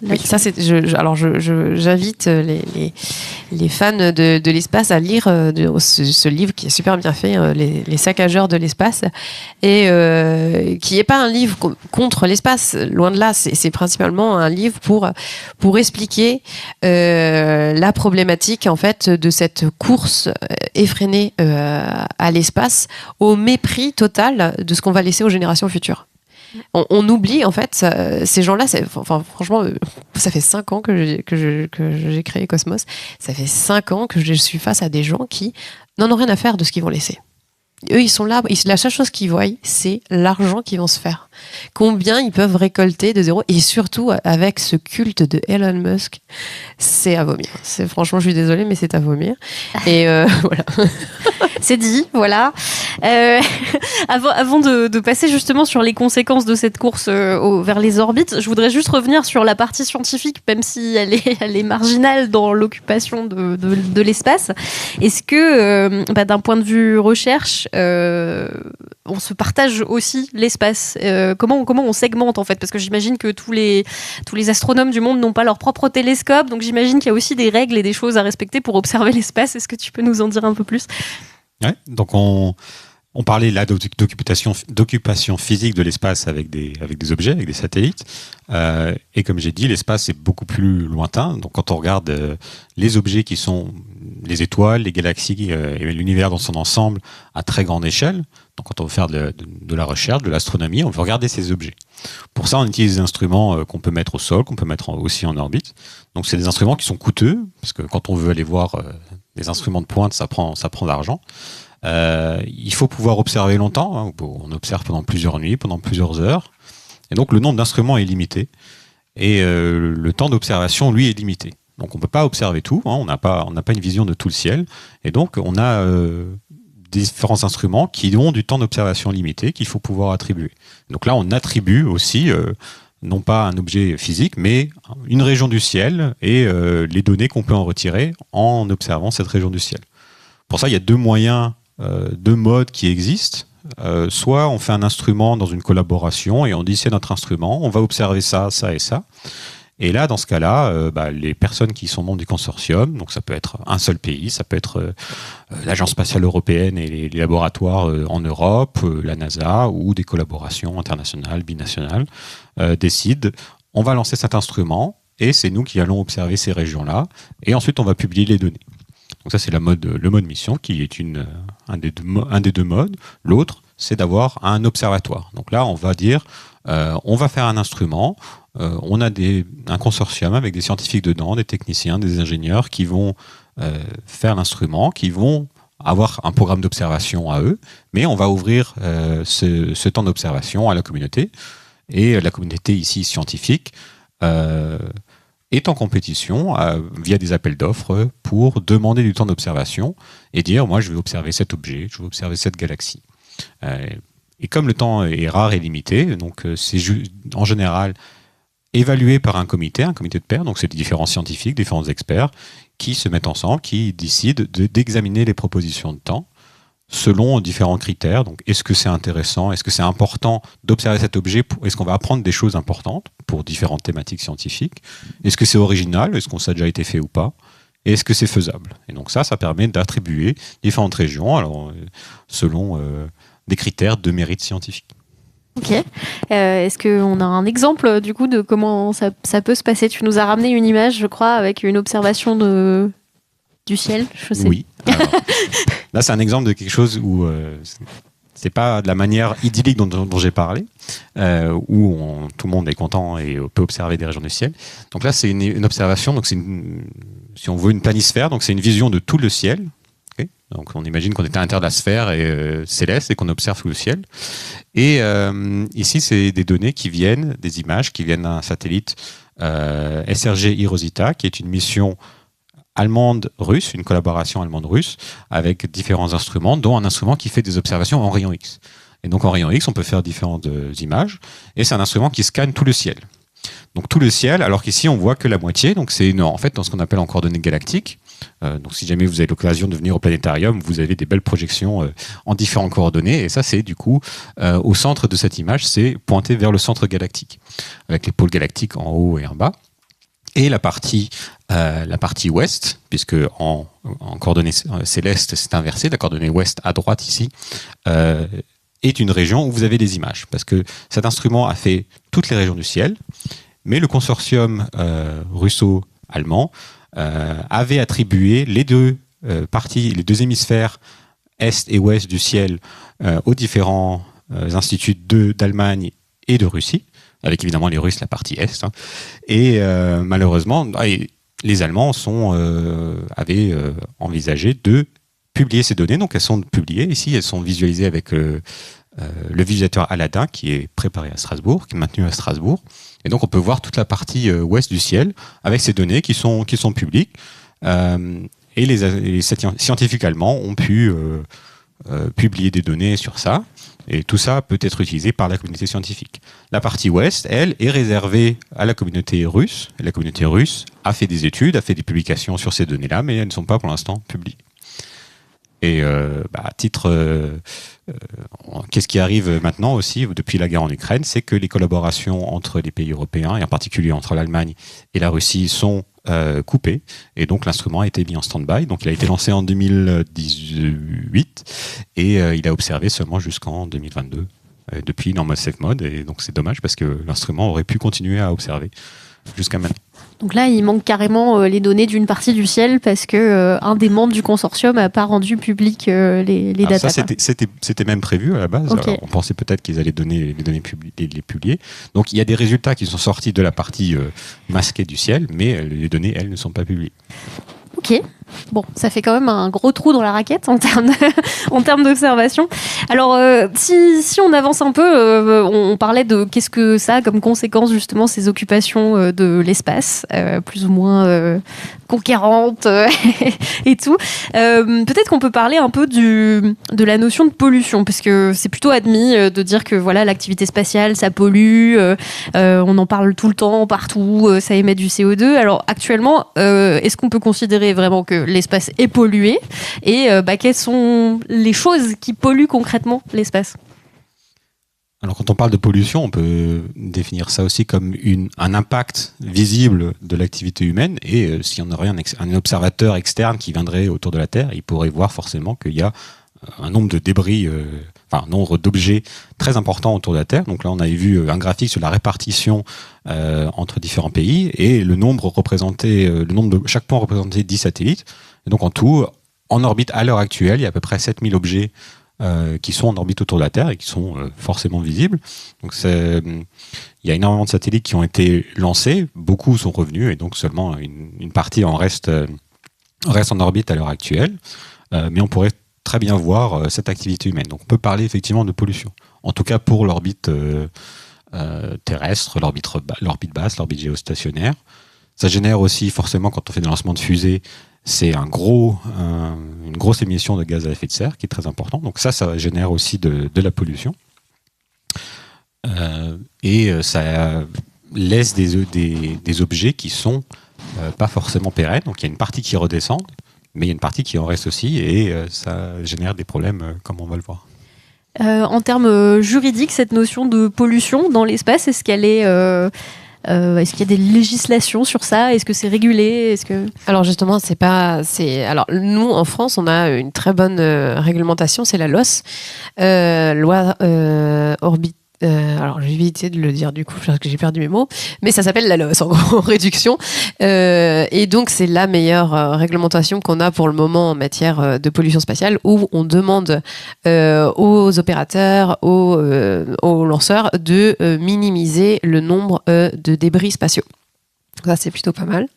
Oui, ça, j'invite les fans de l'espace à lire ce livre qui est super bien fait, les saccageurs de l'espace, et qui n'est pas un livre contre l'espace. Loin de là, c'est principalement un livre pour expliquer la problématique en fait de cette course effrénée à l'espace, au mépris total de ce qu'on va laisser aux générations futures. On oublie, en fait, ces gens-là, franchement, ça fait 5 ans que j'ai créé Cosmos. Ça fait 5 ans que je suis face à des gens qui n'en ont rien à faire de ce qu'ils vont laisser. Eux, ils sont là, la seule chose qu'ils voient, c'est l'argent qu'ils vont se faire. Combien ils peuvent récolter de zéro. Et surtout, avec ce culte de Elon Musk, c'est à vomir. Franchement, je suis désolée, mais c'est à vomir. Et voilà. C'est dit, voilà. Avant de passer justement sur les conséquences de cette course vers les orbites, je voudrais juste revenir sur la partie scientifique, même si elle est marginale dans l'occupation de l'espace. Est-ce que, d'un point de vue recherche, on se partage aussi l'espace? Comment on segmente, en fait? Parce que j'imagine que tous les astronomes du monde n'ont pas leur propre télescope, donc j'imagine qu'il y a aussi des règles et des choses à respecter pour observer l'espace. Est-ce que tu peux nous en dire un peu plus? Ouais, donc on parlait là d'occupation physique de l'espace avec des objets, avec des satellites. Et comme j'ai dit, l'espace est beaucoup plus lointain. Donc quand on regarde les objets qui sont les étoiles, les galaxies et l'univers dans son ensemble à très grande échelle, donc quand on veut faire de la recherche, de l'astronomie, on veut regarder ces objets. Pour ça, on utilise des instruments qu'on peut mettre au sol, qu'on peut mettre aussi en orbite. Donc c'est des instruments qui sont coûteux, parce que quand on veut aller voir des instruments de pointe, ça prend de l'argent. Il faut pouvoir observer longtemps, hein. On observe pendant plusieurs nuits, pendant plusieurs heures. Et donc le nombre d'instruments est limité. Et le temps d'observation, lui, est limité. Donc on ne peut pas observer tout, hein. On n'a pas une vision de tout le ciel. Et donc on a différents instruments qui ont du temps d'observation limité qu'il faut pouvoir attribuer. Donc là, on attribue aussi, non pas un objet physique, mais une région du ciel et les données qu'on peut en retirer en observant cette région du ciel. Pour ça, il y a deux modes qui existent. Soit on fait un instrument dans une collaboration et on dit c'est notre instrument, on va observer ça, ça et ça. Et là, dans ce cas-là, les personnes qui sont membres du consortium, donc ça peut être un seul pays, ça peut être l'Agence spatiale européenne et les laboratoires en Europe, la NASA ou des collaborations internationales, binationales, décident, on va lancer cet instrument et c'est nous qui allons observer ces régions-là et ensuite on va publier les données. Donc ça, c'est le mode mission qui est un des deux modes. L'autre, c'est d'avoir un observatoire. Donc là, on va dire, on va faire un instrument, on a un consortium avec des scientifiques dedans, des techniciens, des ingénieurs qui vont faire l'instrument, qui vont avoir un programme d'observation à eux, mais on va ouvrir ce temps d'observation à la communauté. Et la communauté ici scientifique est en compétition via des appels d'offres pour demander du temps d'observation et dire, moi je vais observer cet objet, je vais observer cette galaxie. Et comme le temps est rare et limité, donc c'est en général évalué par un comité de pairs, donc c'est des différents scientifiques, différents experts qui se mettent ensemble, qui décident d'examiner les propositions de temps selon différents critères. Donc, est-ce que c'est intéressant? Est-ce que c'est important d'observer cet objet? Est-ce qu'on va apprendre des choses importantes pour différentes thématiques scientifiques? Est-ce que c'est original? Est-ce qu'on ça a déjà été fait ou pas? Et est-ce que c'est faisable? Et donc ça permet d'attribuer différentes régions alors, selon des critères de mérite scientifique. Ok. Est-ce qu'on a un exemple du coup de comment ça peut se passer? Tu nous as ramené une image, je crois, avec une observation du ciel, je sais. Oui. Alors, là, c'est un exemple de quelque chose où c'est pas de la manière idyllique dont j'ai parlé, où tout le monde est content et peut observer des régions du ciel. Donc là, c'est une observation. Donc si on veut une planisphère, donc c'est une vision de tout le ciel. Okay, donc on imagine qu'on est à l'intérieur de la sphère céleste et qu'on observe tout le ciel. Et ici, c'est des données des images qui viennent d'un satellite SRG Rosita, qui est une mission allemande-russe, une collaboration allemande-russe avec différents instruments, dont un instrument qui fait des observations en rayon X. Et donc en rayon X, on peut faire différentes images, et c'est un instrument qui scanne tout le ciel. Donc tout le ciel, alors qu'ici on voit que la moitié, donc c'est en fait dans ce qu'on appelle en coordonnées galactiques. Donc si jamais vous avez l'occasion de venir au planétarium, vous avez des belles projections en différentes coordonnées, et ça c'est du coup au centre de cette image, c'est pointé vers le centre galactique, avec les pôles galactiques en haut et en bas. Et la partie ouest, puisque en coordonnées célestes, c'est inversé, la coordonnée ouest à droite ici, est une région où vous avez des images. Parce que cet instrument a fait toutes les régions du ciel, mais le consortium russo-allemand avait attribué les deux hémisphères est et ouest du ciel aux différents instituts d'Allemagne et de Russie, avec évidemment les Russes la partie Est. Hein. Et malheureusement, les Allemands avaient envisagé de publier ces données. Donc elles sont publiées. Ici, elles sont visualisées avec le visualisateur Aladdin qui est préparé à Strasbourg, qui est maintenu à Strasbourg. Et donc on peut voir toute la partie ouest du ciel avec ces données qui sont publiques. Et les scientifiques allemands ont pu publier des données sur ça. Et tout ça peut être utilisé par la communauté scientifique. La partie ouest, elle, est réservée à la communauté russe. Et la communauté russe a fait des études, a fait des publications sur ces données-là, mais elles ne sont pas pour l'instant publiées. Et à titre, qu'est-ce qui arrive maintenant aussi, depuis la guerre en Ukraine, c'est que les collaborations entre les pays européens, et en particulier entre l'Allemagne et la Russie, sont coupées. Et donc l'instrument a été mis en stand-by. Donc il a été lancé en 2018 et il a observé seulement jusqu'en 2022. Depuis, il est en mode safe mode. Et donc c'est dommage parce que l'instrument aurait pu continuer à observer jusqu'à maintenant. Donc là, il manque carrément les données d'une partie du ciel parce que un des membres du consortium n'a pas rendu public les datas. Ça, c'était même prévu à la base. Okay. On pensait peut-être qu'ils allaient donner les données les publier. Donc il y a des résultats qui sont sortis de la partie masquée du ciel, mais les données, elles, ne sont pas publiées. Ok. Bon, ça fait quand même un gros trou dans la raquette en termes d'observation. Alors, si on avance un peu, on parlait de qu'est-ce que ça a comme conséquence, justement, ces occupations de l'espace, plus ou moins conquérantes et tout. Peut-être qu'on peut parler un peu de la notion de pollution, parce que c'est plutôt admis de dire que voilà, l'activité spatiale, ça pollue, on en parle tout le temps, partout, ça émet du CO2. Alors, actuellement, est-ce qu'on peut considérer vraiment que l'espace est pollué et quelles sont les choses qui polluent concrètement l'espace? Alors quand on parle de pollution, on peut définir ça aussi comme un impact visible de l'activité humaine et si on aurait un observateur externe qui viendrait autour de la Terre, il pourrait voir forcément qu'il y a un nombre de débris, un nombre d'objets très important autour de la Terre. Donc là on avait vu un graphique sur la répartition entre différents pays et le nombre de chaque point représentait 10 satellites. Et donc en tout, en orbite à l'heure actuelle, il y a à peu près 7000 objets qui sont en orbite autour de la Terre et qui sont forcément visibles. Donc il y a énormément de satellites qui ont été lancés, beaucoup sont revenus et donc seulement une partie reste en orbite à l'heure actuelle. Mais on pourrait très bien voir cette activité humaine. Donc on peut parler effectivement de pollution. En tout cas pour l'orbite terrestre, l'orbite basse, l'orbite géostationnaire. Ça génère aussi forcément quand on fait des lancements de fusées, c'est une grosse émission de gaz à effet de serre qui est très important. Donc ça génère aussi de la pollution. Et ça laisse des objets qui sont pas forcément pérennes. Donc il y a une partie qui redescend, mais il y a une partie qui en reste aussi et ça génère des problèmes comme on va le voir. En termes juridiques, cette notion de pollution dans l'espace, est-ce qu'il y a des législations sur ça? Est-ce que c'est régulé? Alors justement, alors nous en France, on a une très bonne réglementation, c'est la LOS, loi orbite. Alors j'ai évité de le dire du coup parce que j'ai perdu mes mots, mais ça s'appelle la LOS en gros en réduction. Et donc c'est la meilleure réglementation qu'on a pour le moment en matière de pollution spatiale, où on demande aux opérateurs, aux lanceurs de minimiser le nombre de débris spatiaux. Ça, c'est plutôt pas mal.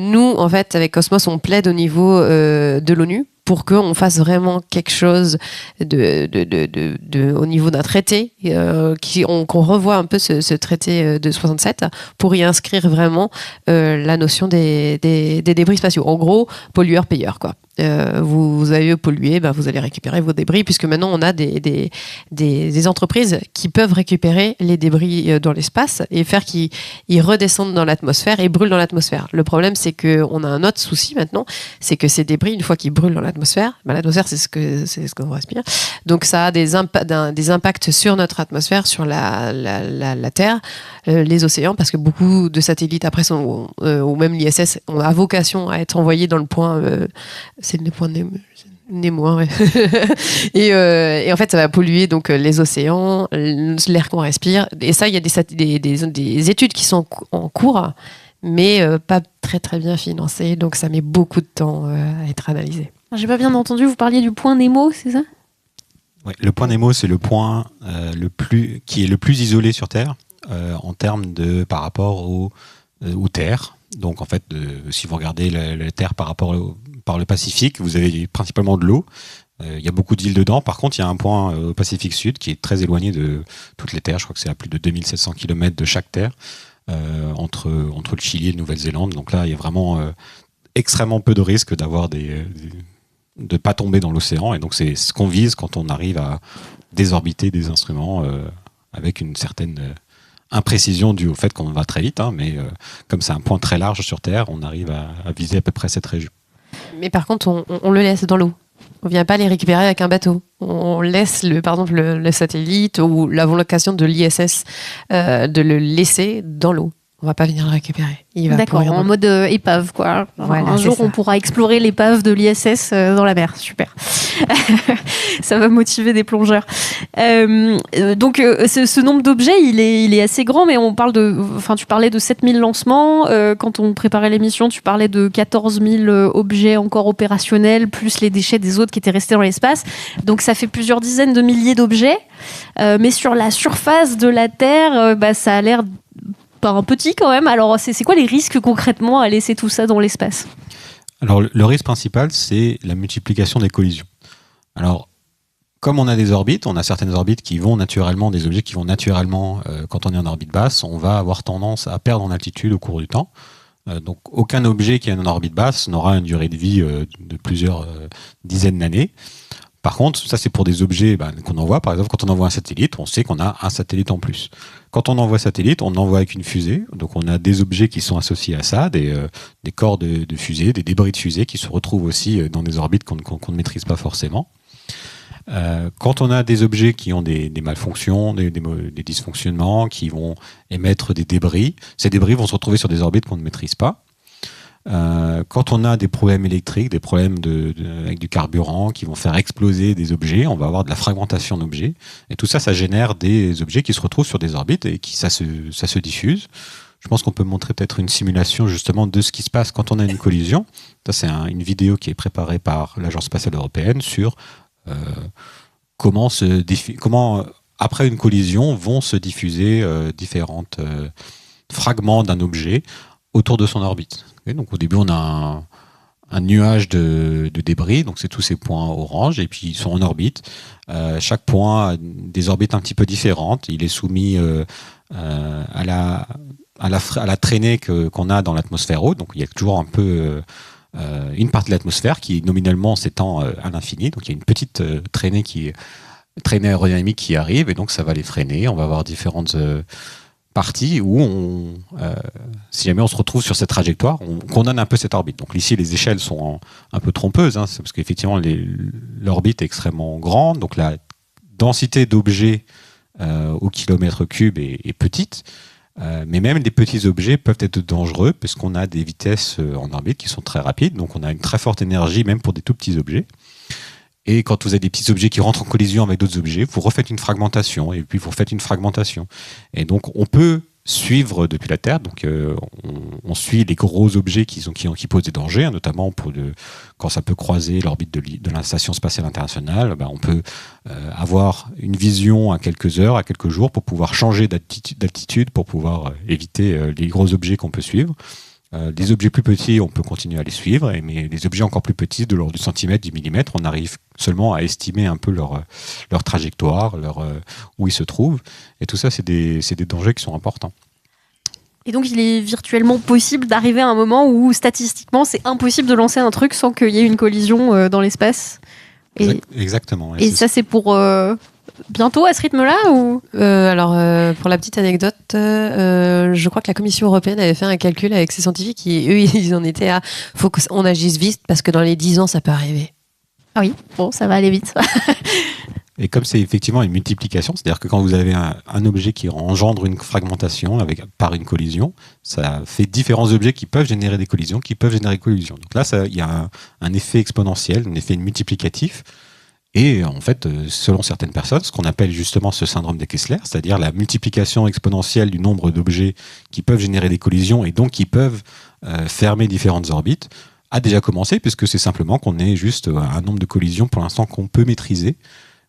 Nous, en fait, avec Cosmos, on plaide au niveau de l'ONU pour qu'on fasse vraiment quelque chose au niveau d'un traité, qu'on revoie un peu ce traité de 67 pour y inscrire vraiment la notion des débris spatiaux. En gros, pollueur-payeur, quoi. Vous avez pollué, vous allez récupérer vos débris, puisque maintenant on a des entreprises qui peuvent récupérer les débris dans l'espace et faire qu'ils redescendent dans l'atmosphère et brûlent dans l'atmosphère. Le problème, c'est qu'on a un autre souci maintenant, c'est que ces débris, une fois qu'ils brûlent dans l'atmosphère, l'atmosphère c'est ce qu'on respire, donc ça a des impacts sur notre atmosphère, sur la Terre, les océans, parce que beaucoup de satellites après ou même l'ISS a vocation à être envoyés dans le point c'est le point Nemo, ouais. et en fait, ça va polluer donc les océans, l'air qu'on respire. Et ça, il y a des études qui sont en cours, mais pas très très bien financées. Donc ça met beaucoup de temps à être analysé. J'ai pas bien entendu, vous parliez du point Nemo, c'est ça? Ouais, le point Nemo, c'est le point qui est le plus isolé sur Terre en termes de par rapport aux terres. Donc en fait, si vous regardez la Terre par le Pacifique, vous avez principalement de l'eau. Il y a beaucoup d'îles dedans. Par contre, il y a un point au Pacifique Sud qui est très éloigné de toutes les terres. Je crois que c'est à plus de 2700 km de chaque terre entre le Chili et la Nouvelle-Zélande. Donc là, il y a vraiment extrêmement peu de risques de pas tomber dans l'océan, et donc c'est ce qu'on vise quand on arrive à désorbiter des instruments avec une certaine imprécision due au fait qu'on va très vite, mais comme c'est un point très large sur Terre, on arrive à viser à peu près cette région. Mais par contre, on le laisse dans l'eau. On vient pas les récupérer avec un bateau. On laisse par exemple le satellite ou la vocation de l'ISS de le laisser dans l'eau. On va pas venir le récupérer. D'accord, en mode épave, quoi. Voilà, un jour, on pourra explorer l'épave de l'ISS dans la mer. Super. Ça va motiver des plongeurs. Donc, ce nombre d'objets, il est assez grand, mais tu parlais de 7000 lancements. Quand on préparait l'émission, tu parlais de 14 000 objets encore opérationnels, plus les déchets des autres qui étaient restés dans l'espace. Donc, ça fait plusieurs dizaines de milliers d'objets. Mais sur la surface de la Terre, ça a l'air un petit quand même. Alors, c'est quoi les risques concrètement à laisser tout ça dans l'espace ? Alors, le risque principal, c'est la multiplication des collisions. Alors, comme on a des orbites, on a certaines orbites qui vont naturellement, des objets qui vont naturellement, quand on est en orbite basse, on va avoir tendance à perdre en altitude au cours du temps. Donc, aucun objet qui est en orbite basse n'aura une durée de vie de plusieurs dizaines d'années. Par contre, ça c'est pour des objets qu'on envoie. Par exemple, quand on envoie un satellite, on sait qu'on a un satellite en plus. Quand on envoie un satellite, on envoie avec une fusée. Donc on a des objets qui sont associés à ça, des corps de fusée, des débris de fusée qui se retrouvent aussi dans des orbites qu'on ne maîtrise pas forcément. Quand on a des objets qui ont des malfonctions, des dysfonctionnements, qui vont émettre des débris, ces débris vont se retrouver sur des orbites qu'on ne maîtrise pas. Quand on a des problèmes électriques, des problèmes avec du carburant qui vont faire exploser des objets, on va avoir de la fragmentation d'objets. Et tout ça, ça génère des objets qui se retrouvent sur des orbites et ça se diffuse. Je pense qu'on peut montrer peut-être une simulation justement de ce qui se passe quand on a une collision. Ça, c'est une vidéo qui est préparée par l'Agence spatiale européenne sur comment après une collision vont se diffuser différents fragments d'un objet autour de son orbite. Et donc au début on a un nuage de débris, donc c'est tous ces points orange, et puis ils sont en orbite. Chaque point a des orbites un petit peu différentes. Il est soumis à la traînée qu'on a dans l'atmosphère haute. Donc il y a toujours un peu une partie de l'atmosphère qui nominalement s'étend à l'infini. Donc il y a une petite traînée aérodynamique qui arrive, et donc ça va les freiner. On va avoir différentes partie où si jamais on se retrouve sur cette trajectoire, on condamne un peu cette orbite. Donc ici, les échelles sont un peu trompeuses, c'est parce qu'effectivement, l'orbite est extrêmement grande, donc la densité d'objets au kilomètre cube est petite, mais même des petits objets peuvent être dangereux, parce qu'on a des vitesses en orbite qui sont très rapides, donc on a une très forte énergie même pour des tout petits objets. Et quand vous avez des petits objets qui rentrent en collision avec d'autres objets, vous refaites une fragmentation, et puis vous refaites une fragmentation. Et donc, on peut suivre depuis la Terre, donc on suit les gros objets qui posent des dangers, notamment quand ça peut croiser l'orbite de la Station spatiale internationale, on peut avoir une vision à quelques heures, à quelques jours, pour pouvoir changer d'altitude, pour pouvoir éviter les gros objets qu'on peut suivre. Des objets plus petits, on peut continuer à les suivre, mais des objets encore plus petits, de l'ordre du centimètre, du millimètre, on arrive seulement à estimer un peu leur trajectoire, où ils se trouvent. Et tout ça, c'est des dangers qui sont importants. Et donc, il est virtuellement possible d'arriver à un moment où, statistiquement, c'est impossible de lancer un truc sans qu'il y ait une collision dans l'espace. Exactement. Et ça, c'est pour bientôt à ce rythme-là ou Alors, pour la petite anecdote, je crois que la Commission européenne avait fait un calcul avec ses scientifiques et eux, ils en étaient à faut qu'on agisse vite parce que dans les 10 ans, ça peut arriver. Ah oui, bon, ça va aller vite. Et comme c'est effectivement une multiplication, c'est-à-dire que quand vous avez un objet qui engendre une fragmentation par une collision, ça fait différents objets qui peuvent générer des collisions, Donc là, il y a un effet exponentiel, un effet multiplicatif. Et en fait, selon certaines personnes, ce qu'on appelle justement ce syndrome de Kessler, c'est-à-dire la multiplication exponentielle du nombre d'objets qui peuvent générer des collisions et donc qui peuvent fermer différentes orbites, a déjà commencé, puisque c'est simplement qu'on ait juste un nombre de collisions pour l'instant qu'on peut maîtriser.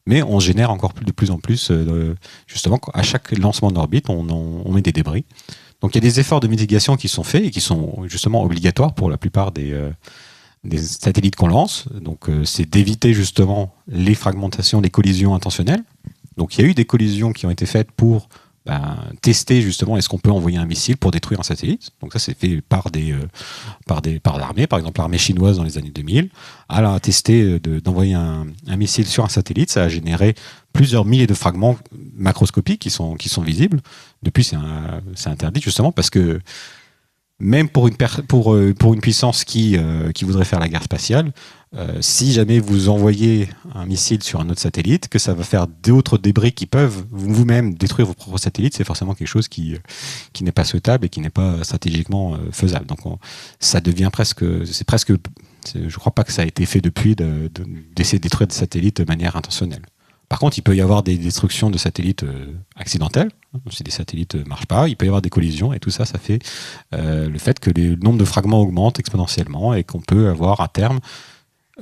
mais on génère encore de plus en plus, justement, à chaque lancement d'orbite, on met des débris. Donc il y a des efforts de mitigation qui sont faits et qui sont justement obligatoires pour la plupart des satellites qu'on lance. Donc c'est d'éviter justement les fragmentations, les collisions intentionnelles. Donc il y a eu des collisions qui ont été faites pour tester justement est-ce qu'on peut envoyer un missile pour détruire un satellite. Donc ça c'est fait par l'armée, par exemple l'armée chinoise dans les années 2000. Elle a testé d'envoyer un missile sur un satellite, ça a généré plusieurs milliers de fragments macroscopiques qui sont visibles. Depuis c'est interdit justement parce que même pour une puissance qui voudrait faire la guerre spatiale, si jamais vous envoyez un missile sur un autre satellite, que ça va faire d'autres débris qui peuvent vous-même détruire vos propres satellites, c'est forcément quelque chose qui n'est pas souhaitable et qui n'est pas stratégiquement faisable. Donc ça devient je crois pas que ça a été fait depuis d'essayer de détruire des satellites de manière intentionnelle. Par contre, il peut y avoir des destructions de satellites accidentelles. Si des satellites ne marchent pas, il peut y avoir des collisions et tout ça, ça fait le fait que le nombre de fragments augmente exponentiellement et qu'on peut avoir à terme,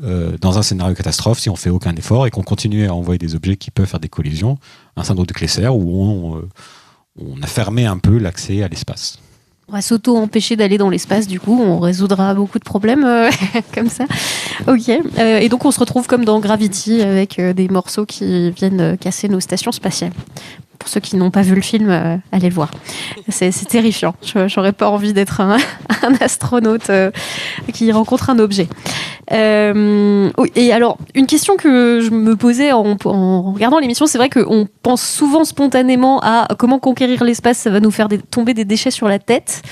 dans un scénario catastrophe, si on fait aucun effort et qu'on continue à envoyer des objets qui peuvent faire des collisions, un syndrome de Kléser où on a fermé un peu l'accès à l'espace. On va s'auto-empêcher d'aller dans l'espace, du coup, on résoudra beaucoup de problèmes comme ça. Ok. Et donc, on se retrouve comme dans Gravity avec des morceaux qui viennent casser nos stations spatiales. Pour ceux qui n'ont pas vu le film, allez le voir. C'est terrifiant. J'aurais pas envie d'être un astronaute qui rencontre un objet. Et alors, une question que je me posais en regardant l'émission, c'est vrai qu'on pense souvent spontanément à comment conquérir l'espace, ça va nous faire tomber des déchets sur la tête,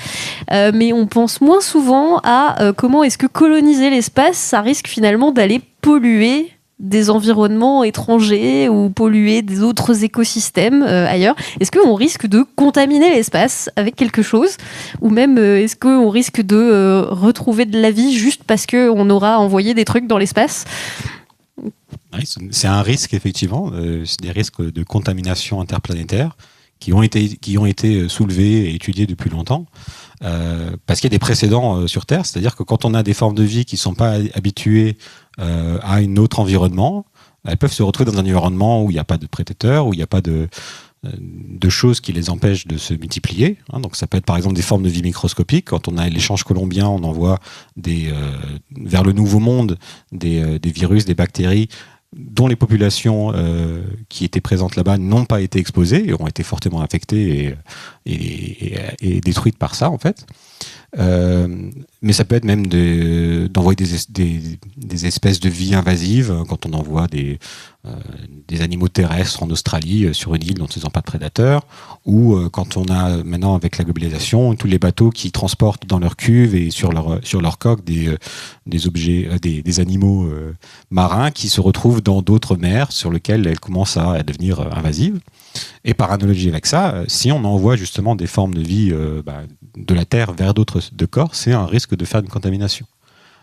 mais on pense moins souvent à comment est-ce que coloniser l'espace, ça risque finalement d'aller polluer des environnements étrangers ou polluer des autres écosystèmes ailleurs. Est-ce qu'on risque de contaminer l'espace avec quelque chose, ou même est-ce qu'on risque de retrouver de la vie juste parce qu'on aura envoyé des trucs dans l'espace ? Oui, c'est un risque effectivement, c'est des risques de contamination interplanétaire qui ont été soulevés et étudiés depuis longtemps. Parce qu'il y a des précédents sur Terre, c'est-à-dire que quand on a des formes de vie qui ne sont pas habituées à un autre environnement, elles peuvent se retrouver dans un environnement où il n'y a pas de prédateurs, où il n'y a pas de choses qui les empêchent de se multiplier. Donc ça peut être par exemple des formes de vie microscopiques. Quand on a l'échange colombien, on envoie vers le Nouveau Monde des virus, des bactéries dont les populations qui étaient présentes là-bas n'ont pas été exposées et ont été fortement affectées et détruites par ça en fait. Mais ça peut être même d'envoyer des espèces de vie invasives quand on envoie des animaux terrestres en Australie sur une île dont ils n'ont pas de prédateurs, ou quand on a maintenant avec la globalisation tous les bateaux qui transportent dans leur cuve et sur leur coque des objets, des animaux marins qui se retrouvent dans d'autres mers sur lesquelles elles commencent à devenir invasives. Et par analogie avec ça, si on envoie justement des formes de vie de la Terre vers d'autres corps, c'est un risque de faire une contamination.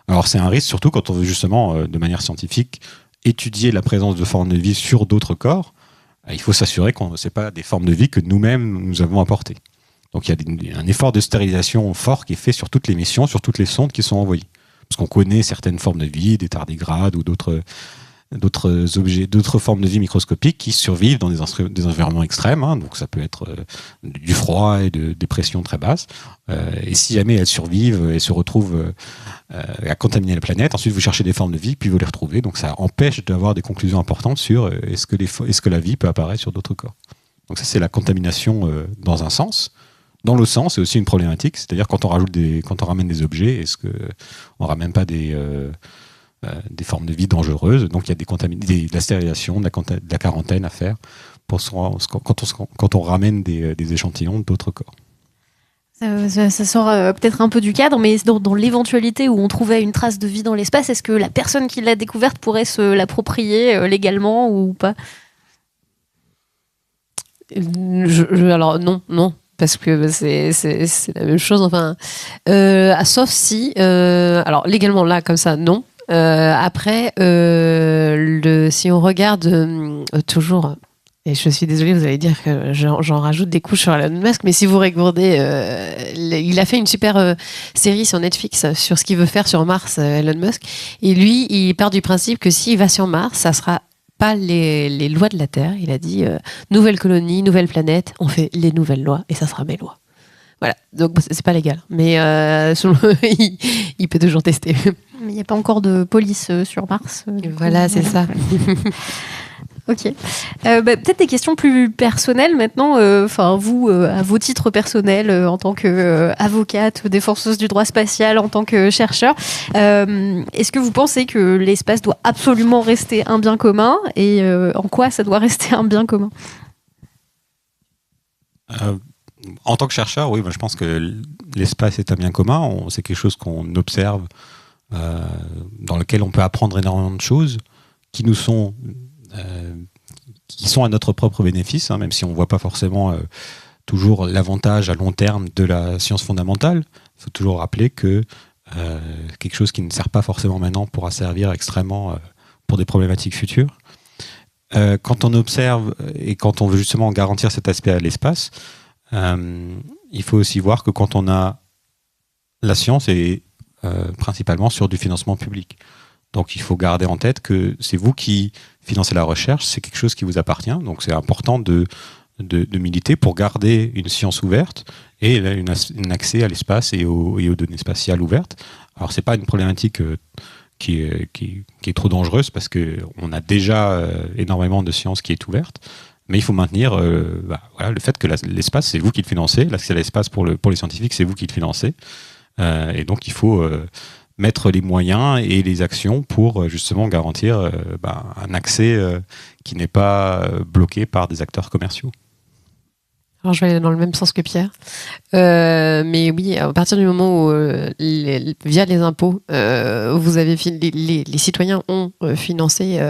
Alors c'est un risque surtout quand on veut justement, de manière scientifique, étudier la présence de formes de vie sur d'autres corps. Il faut s'assurer que ce n'est pas des formes de vie que nous-mêmes nous avons apportées. Donc il y a un effort de stérilisation fort qui est fait sur toutes les missions, sur toutes les sondes qui sont envoyées. Parce qu'on connaît certaines formes de vie, des tardigrades ou d'autres objets, d'autres formes de vie microscopiques qui survivent dans des environnements extrêmes. Donc ça peut être du froid et des pressions très basses. Et si jamais elles survivent et se retrouvent à contaminer la planète, ensuite vous cherchez des formes de vie, puis vous les retrouvez. Donc ça empêche d'avoir des conclusions importantes sur est-ce que la vie peut apparaître sur d'autres corps. Donc ça c'est la contamination dans un sens. Dans l'autre sens, c'est aussi une problématique, c'est-à-dire quand on ramène des objets, est-ce qu'on ramène pas des formes de vie dangereuses. Donc il y a de la stérilisation, de la quarantaine à faire quand on ramène des échantillons d'autres corps. Ça sort peut-être un peu du cadre, mais dans l'éventualité où on trouvait une trace de vie dans l'espace, est-ce que la personne qui l'a découverte pourrait se l'approprier légalement ou pas ? Alors non. Parce que c'est la même chose. Enfin, sauf si, alors légalement là comme ça, non. Après, si on regarde toujours, et je suis désolée, vous allez dire que j'en rajoute des couches sur Elon Musk, mais si vous regardez, il a fait une super série sur Netflix sur ce qu'il veut faire sur Mars, Elon Musk, et lui, il part du principe que s'il va sur Mars, ça sera pas les lois de la Terre. Il a dit nouvelle colonie, nouvelle planète, on fait les nouvelles lois et ça sera mes lois. Voilà, donc c'est pas légal, mais il peut toujours tester. Mais il n'y a pas encore de police sur Mars. Voilà, c'est ça. Ok. Peut-être des questions plus personnelles maintenant. Vous, à vos titres personnels, en tant qu'avocate, défenseuse du droit spatial, en tant que chercheur, est-ce que vous pensez que l'espace doit absolument rester un bien commun et en quoi ça doit rester un bien commun ? En tant que chercheur, oui, je pense que l'espace est un bien commun. C'est quelque chose qu'on observe, dans lequel on peut apprendre énormément de choses qui nous sont à notre propre bénéfice, même si on ne voit pas forcément toujours l'avantage à long terme de la science fondamentale. Il faut toujours rappeler que quelque chose qui ne sert pas forcément maintenant pourra servir extrêmement pour des problématiques futures. Quand on observe et quand on veut justement garantir cet aspect à l'espace, il faut aussi voir que quand on a la science est principalement sur du financement public. Donc il faut garder en tête que c'est vous qui financez la recherche, c'est quelque chose qui vous appartient. Donc c'est important de militer pour garder une science ouverte et un accès à l'espace et aux données spatiales ouvertes. Alors c'est pas une problématique qui est trop dangereuse parce qu'on a déjà énormément de science qui est ouverte. Mais il faut maintenir le fait que l'espace, c'est vous qui le financez. L'accès à l'espace pour les scientifiques, c'est vous qui le financez. Et donc, il faut mettre les moyens et les actions pour justement garantir un accès qui n'est pas bloqué par des acteurs commerciaux. Alors, je vais aller dans le même sens que Pierre. Mais oui, à partir du moment où, via les impôts, vous avez les citoyens ont financé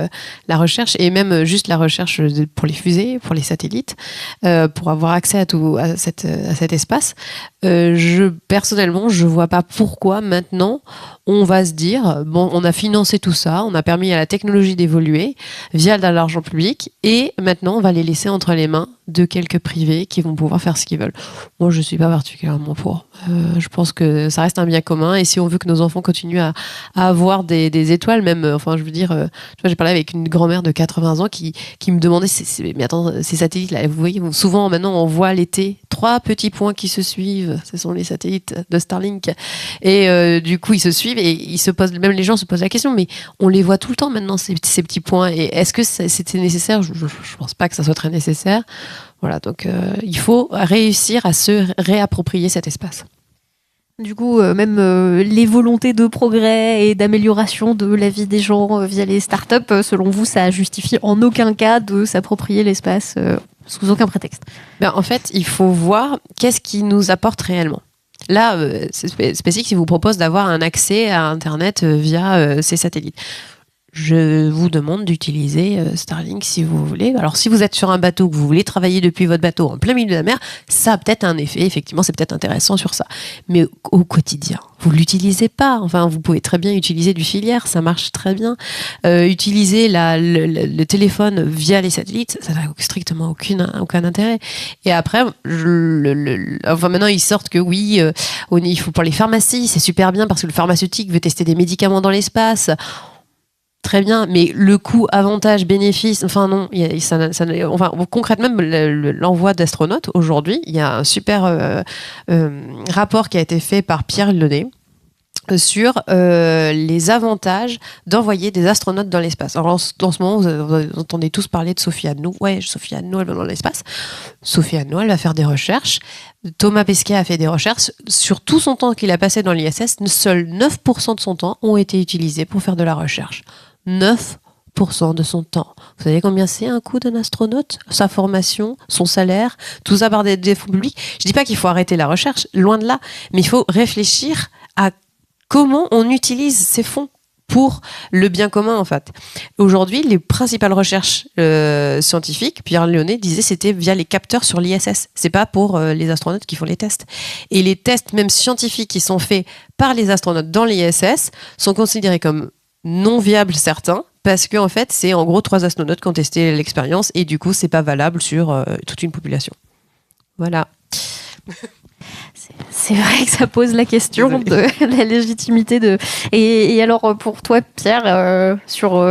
la recherche, et même juste la recherche pour les fusées, pour les satellites, pour avoir accès à cet espace, personnellement, je vois pas pourquoi maintenant on va se dire, on a financé tout ça, on a permis à la technologie d'évoluer via de l'argent public, et maintenant on va les laisser entre les mains de quelques privés qui vont pouvoir faire ce qu'ils veulent. Moi, je suis pas particulièrement pour. Je pense que ça reste un bien commun, et si on veut que nos enfants continuent à avoir des étoiles, même, je veux dire, tu vois, j'ai parlé avec une grand-mère de 80 ans qui me demandait, mais attends, ces satellites là, vous voyez, souvent maintenant on voit l'été 3 petits points qui se suivent, ce sont les satellites de Starlink, et du coup ils se suivent, et même les gens se posent la question, mais on les voit tout le temps maintenant, ces petits points, et est-ce que c'était nécessaire ? Je pense pas que ça soit très nécessaire. Voilà, donc il faut réussir à se réapproprier cet espace. Du coup, même les volontés de progrès et d'amélioration de la vie des gens via les startups, selon vous, ça justifie en aucun cas de s'approprier l'espace sous aucun prétexte. En fait, il faut voir qu'est-ce qui nous apporte réellement. Là, SpaceX vous propose d'avoir un accès à Internet via ces satellites. Je vous demande d'utiliser Starlink si vous voulez. Alors, si vous êtes sur un bateau, que vous voulez travailler depuis votre bateau en plein milieu de la mer, ça a peut-être un effet. Effectivement, c'est peut-être intéressant sur ça. Mais au quotidien, vous ne l'utilisez pas. Enfin, vous pouvez très bien utiliser du filaire, ça marche très bien. Utiliser le téléphone via les satellites, ça n'a strictement aucun intérêt. Et après, maintenant, ils sortent que oui, il faut pour les pharmacies, c'est super bien parce que le pharmaceutique veut tester des médicaments dans l'espace. Très bien, mais le coût, avantage, bénéfice, non, concrètement, l'envoi d'astronautes, aujourd'hui, il y a un super rapport qui a été fait par Pierre Launay sur les avantages d'envoyer des astronautes dans l'espace. Alors, en ce moment, vous entendez tous parler de Sophie Annou. Ouais, Sophie Annou, elle va dans l'espace. Sophie Annou, elle va faire des recherches. Thomas Pesquet a fait des recherches. Sur tout son temps qu'il a passé dans l'ISS, seuls 9% de son temps ont été utilisés pour faire de la recherche. 9% de son temps. Vous savez combien c'est un coût d'un astronaute ? Sa formation, son salaire, tout ça par des fonds publics. Je dis pas qu'il faut arrêter la recherche, loin de là, mais il faut réfléchir à comment on utilise ces fonds pour le bien commun, en fait. Aujourd'hui, les principales recherches scientifiques, Pierre Launay disait, c'était via les capteurs sur l'ISS. C'est pas pour les astronautes qui font les tests. Et les tests, même scientifiques, qui sont faits par les astronautes dans l'ISS, sont considérés comme non viables, certains, parce que en fait, c'est en gros 3 astronautes qui ont testé l'expérience, et du coup, c'est pas valable sur toute une population. Voilà. C'est C'est vrai que ça pose la question de la légitimité de. Et alors pour toi, Pierre, sur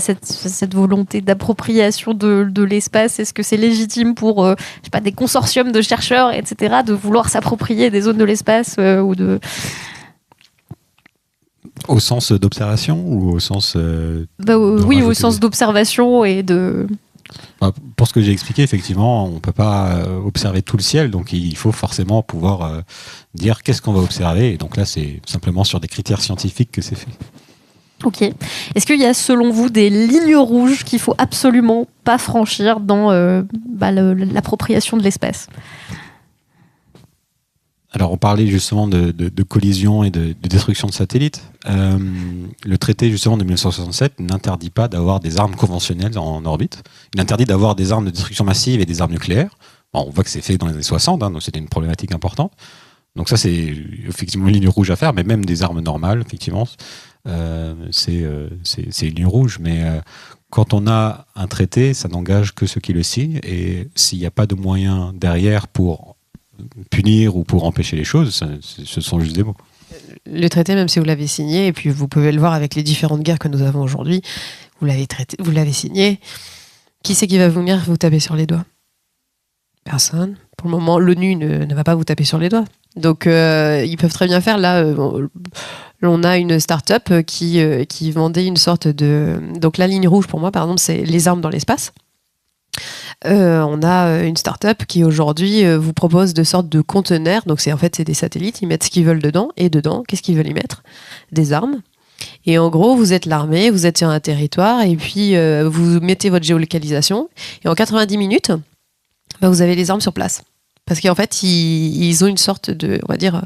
cette volonté d'appropriation de l'espace, est-ce que c'est légitime pour je sais pas, des consortiums de chercheurs, etc., de vouloir s'approprier des zones de l'espace ou de. Au sens d'observation ou au sens oui, au sens d'observation et de. Pour ce que j'ai expliqué, effectivement, on ne peut pas observer tout le ciel, donc il faut forcément pouvoir dire qu'est-ce qu'on va observer. Et donc là, c'est simplement sur des critères scientifiques que c'est fait. Ok. Est-ce qu'il y a, selon vous, des lignes rouges qu'il faut absolument pas franchir dans l'appropriation de l'espace ? Alors, on parlait justement de collision et de destruction de satellites. Le traité, justement, de 1967 n'interdit pas d'avoir des armes conventionnelles en orbite. Il interdit d'avoir des armes de destruction massive et des armes nucléaires. Bon, on voit que c'est fait dans les années 60, donc c'était une problématique importante. Donc ça, c'est effectivement une ligne rouge à faire, mais même des armes normales, effectivement, c'est une ligne rouge. Mais quand on a un traité, ça n'engage que ceux qui le signent. Et s'il n'y a pas de moyens derrière pour punir ou pour empêcher les choses, ce sont juste des mots. Le traité, même si vous l'avez signé, et puis vous pouvez le voir avec les différentes guerres que nous avons aujourd'hui, vous l'avez signé, qui c'est qui va venir vous taper sur les doigts ? Personne. Pour le moment, l'ONU ne va pas vous taper sur les doigts. Donc, ils peuvent très bien faire. Là, on a une start-up qui vendait une sorte de... Donc, la ligne rouge, pour moi, par exemple, c'est les armes dans l'espace. On a une start-up qui aujourd'hui vous propose de sortes de conteneurs. Donc c'est des satellites, ils mettent ce qu'ils veulent dedans. Et dedans, qu'est-ce qu'ils veulent y mettre ? Des armes. Et en gros, vous êtes l'armée, vous êtes sur un territoire et puis vous mettez votre géolocalisation. Et en 90 minutes, vous avez les armes sur place. Parce qu'en fait, ils ont une sorte de, on va dire,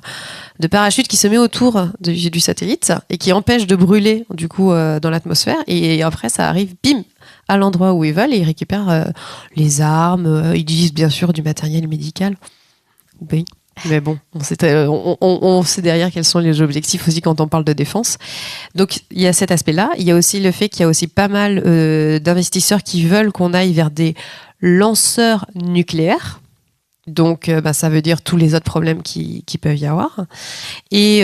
de parachute qui se met autour du satellite et qui empêche de brûler du coup dans l'atmosphère. Et après, ça arrive, bim, à l'endroit où ils veulent et ils récupèrent les armes. Ils utilisent bien sûr du matériel médical. Oui, mais bon, on sait derrière quels sont les objectifs aussi quand on parle de défense. Donc il y a cet aspect-là. Il y a aussi le fait qu'il y a aussi pas mal d'investisseurs qui veulent qu'on aille vers des lanceurs nucléaires. Donc, ça veut dire tous les autres problèmes qui peuvent y avoir. Et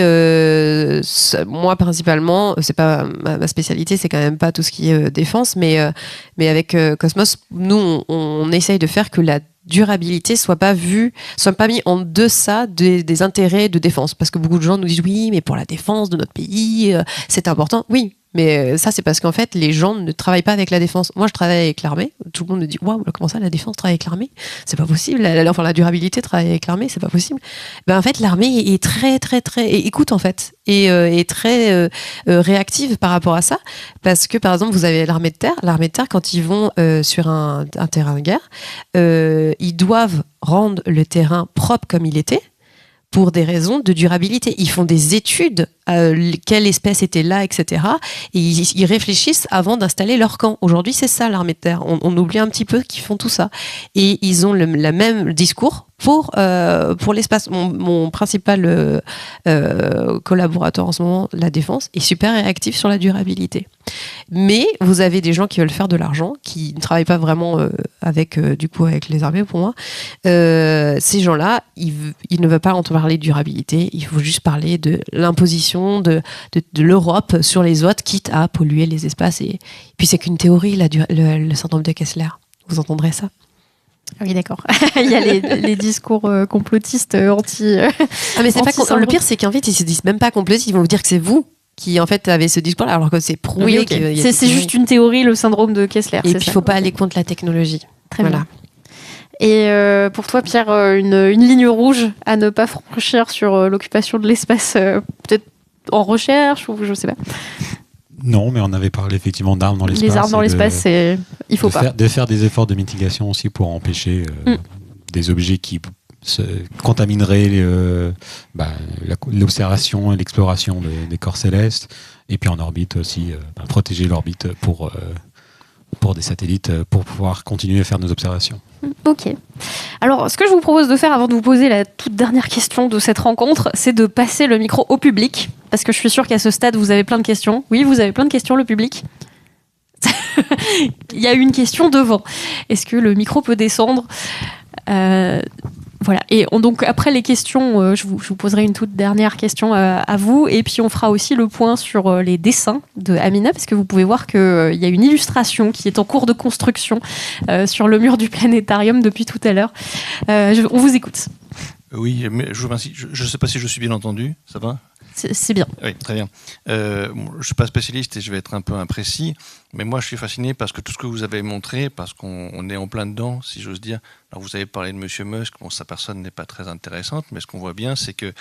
moi, principalement, c'est pas ma spécialité, c'est quand même pas tout ce qui est défense, mais avec Cosmos, nous, on essaye de faire que la durabilité soit pas mis en deçà des intérêts de défense. Parce que beaucoup de gens nous disent oui, mais pour la défense de notre pays, c'est important. Oui. Mais ça, c'est parce qu'en fait, les gens ne travaillent pas avec la défense. Moi, je travaille avec l'armée. Tout le monde me dit waouh, comment ça, la défense travaille avec l'armée ? C'est pas possible. La durabilité travaille avec l'armée, c'est pas possible. En fait, l'armée est très, très, très écoute en fait et est très réactive par rapport à ça. Parce que par exemple, vous avez l'armée de terre. L'armée de terre, quand ils vont sur un terrain de guerre, ils doivent rendre le terrain propre comme il était. Pour des raisons de durabilité. Ils font des études, quelle espèce était là, etc. Et ils réfléchissent avant d'installer leur camp. Aujourd'hui, c'est ça l'armée de terre. On oublie un petit peu qu'ils font tout ça. Et ils ont le même discours pour l'espace. Mon principal collaborateur en ce moment, la défense, est super réactif sur la durabilité. Mais vous avez des gens qui veulent faire de l'argent, qui ne travaillent pas vraiment avec les armées pour moi. Ces gens-là, ils ne veulent pas entendre parler de durabilité, il faut juste parler de l'imposition de l'Europe sur les autres, quitte à polluer les espaces. Et puis c'est qu'une théorie, le syndrome de Kessler. Vous entendrez ça ? Oui, d'accord. Il y a les discours complotistes anti. Mais c'est pas le pire, c'est qu'en fait, ils se disent même pas complotistes, ils vont vous dire que c'est vous qui en fait avez ce discours-là, alors que c'est prouvé. Oui, okay. C'est juste une théorie, le syndrome de Kessler. Et puis il faut pas aller contre la technologie. Très bien. Et pour toi, Pierre, une ligne rouge à ne pas franchir sur l'occupation de l'espace, peut-être en recherche ou je sais pas. Non, mais on avait parlé effectivement d'armes dans l'espace. Les armes dans l'espace, il faut pas. De faire des efforts de mitigation aussi pour empêcher des objets qui contamineraient l'observation et l'exploration des corps célestes. Et puis en orbite aussi, protéger l'orbite pour des satellites pour pouvoir continuer à faire nos observations. Ok. Alors, ce que je vous propose de faire avant de vous poser la toute dernière question de cette rencontre, c'est de passer le micro au public, parce que je suis sûre qu'à ce stade, vous avez plein de questions. Oui, vous avez plein de questions, le public. Il y a une question devant. Est-ce que le micro peut descendre Voilà. Et donc après les questions, je vous poserai une toute dernière question à vous, et puis on fera aussi le point sur les dessins de Amina, parce que vous pouvez voir qu'il y a une illustration qui est en cours de construction sur le mur du planétarium depuis tout à l'heure. On vous écoute. Oui, mais je vous remercie. Je ne sais pas si je suis bien entendu. Ça va ? C'est bien. Oui, très bien. Je ne suis pas spécialiste et je vais être un peu imprécis, mais moi je suis fasciné parce que tout ce que vous avez montré, parce qu'on est en plein dedans, si j'ose dire. Alors vous avez parlé de Monsieur Musk, bon, sa personne n'est pas très intéressante, mais ce qu'on voit bien, c'est que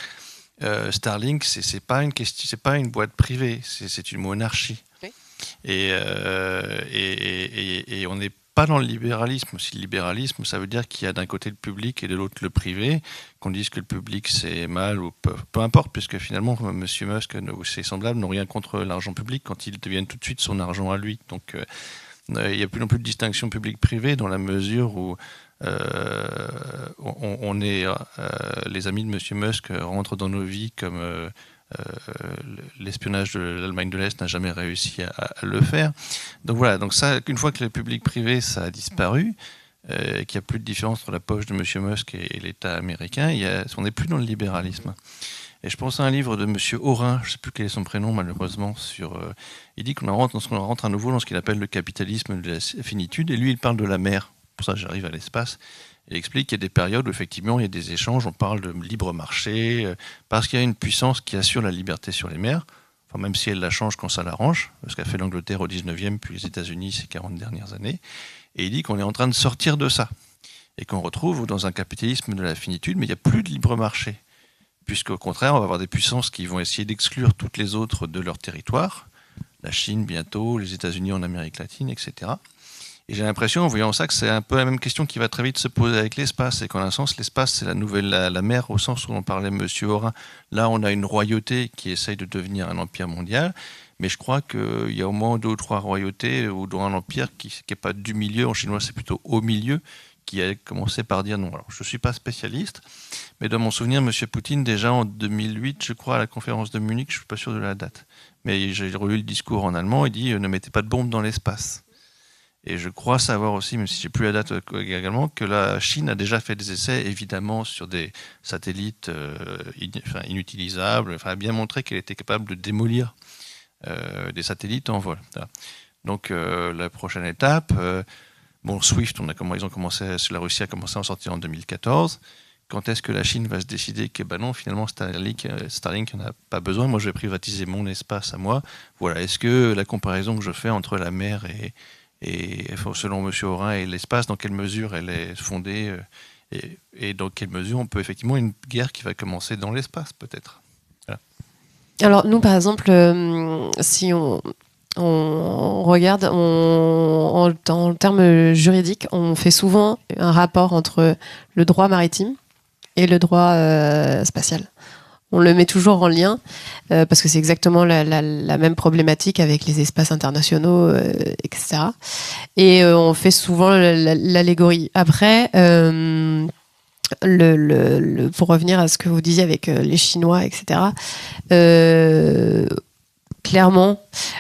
Starlink, c'est pas une boîte privée, c'est une monarchie. Oui. Et on n'est pas dans le libéralisme. Si le libéralisme, ça veut dire qu'il y a d'un côté le public et de l'autre le privé, qu'on dise que le public c'est mal ou peu importe, puisque finalement M. Musk ou ses semblables n'ont rien contre l'argent public quand ils deviennent tout de suite son argent à lui. Donc il n'y a plus non plus de distinction public-privé dans la mesure où on est les amis de M. Musk rentrent dans nos vies comme l'espionnage de l'Allemagne de l'Est n'a jamais réussi à le faire. Donc voilà, donc ça, une fois que le public-privé ça a disparu, qu'il n'y a plus de différence entre la poche de M. Musk et l'État américain, on n'est plus dans le libéralisme. Et je pense à un livre de M. Aurin, je ne sais plus quel est son prénom malheureusement, il dit qu'on rentre à nouveau dans ce qu'il appelle le capitalisme de la finitude, et lui il parle de la mer, pour ça j'arrive à l'espace. Il explique qu'il y a des périodes où effectivement il y a des échanges, on parle de libre marché, parce qu'il y a une puissance qui assure la liberté sur les mers, enfin, même si elle la change quand ça l'arrange, ce qu'a fait l'Angleterre au 19e, puis les États-Unis ces 40 dernières années. Et il dit qu'on est en train de sortir de ça, et qu'on retrouve dans un capitalisme de la finitude, mais il n'y a plus de libre marché, puisqu'au contraire, on va avoir des puissances qui vont essayer d'exclure toutes les autres de leur territoire, la Chine bientôt, les États-Unis en Amérique latine, etc. Et j'ai l'impression, en voyant ça, que c'est un peu la même question qui va très vite se poser avec l'espace. Et qu'en un sens, l'espace, c'est la mer, au sens où on parlait M. Aurin. Là, on a une royauté qui essaye de devenir un empire mondial. Mais je crois qu'il y a au moins 2 ou 3 royautés, ou dans un empire qui n'est pas du milieu, en chinois, c'est plutôt au milieu, qui a commencé par dire non. Alors, je ne suis pas spécialiste, mais dans mon souvenir, M. Poutine, déjà en 2008, je crois, à la conférence de Munich, je ne suis pas sûr de la date, mais j'ai relu le discours en allemand, il dit ne mettez pas de bombes dans l'espace. Et je crois savoir aussi, même si je n'ai plus la date également, que la Chine a déjà fait des essais, évidemment, sur des satellites inutilisables, a bien montré qu'elle était capable de démolir des satellites en vol. Voilà. Donc la prochaine étape, Swift, ils ont commencé, la Russie a commencé à en sortir en 2014. Quand est-ce que la Chine va se décider que non, finalement Starlink n'en a pas besoin, moi je vais privatiser mon espace à moi. Voilà. Est-ce que la comparaison que je fais entre la mer et selon M. Aurin et l'espace, dans quelle mesure elle est fondée et dans quelle mesure on peut effectivement une guerre qui va commencer dans l'espace peut-être. Voilà. Alors nous par exemple, si on regarde en termes juridiques, on fait souvent un rapport entre le droit maritime et le droit spatial. On le met toujours en lien parce que c'est exactement la même problématique avec les espaces internationaux, etc. Et on fait souvent l'allégorie. Après, pour revenir à ce que vous disiez avec les Chinois, etc., clairement,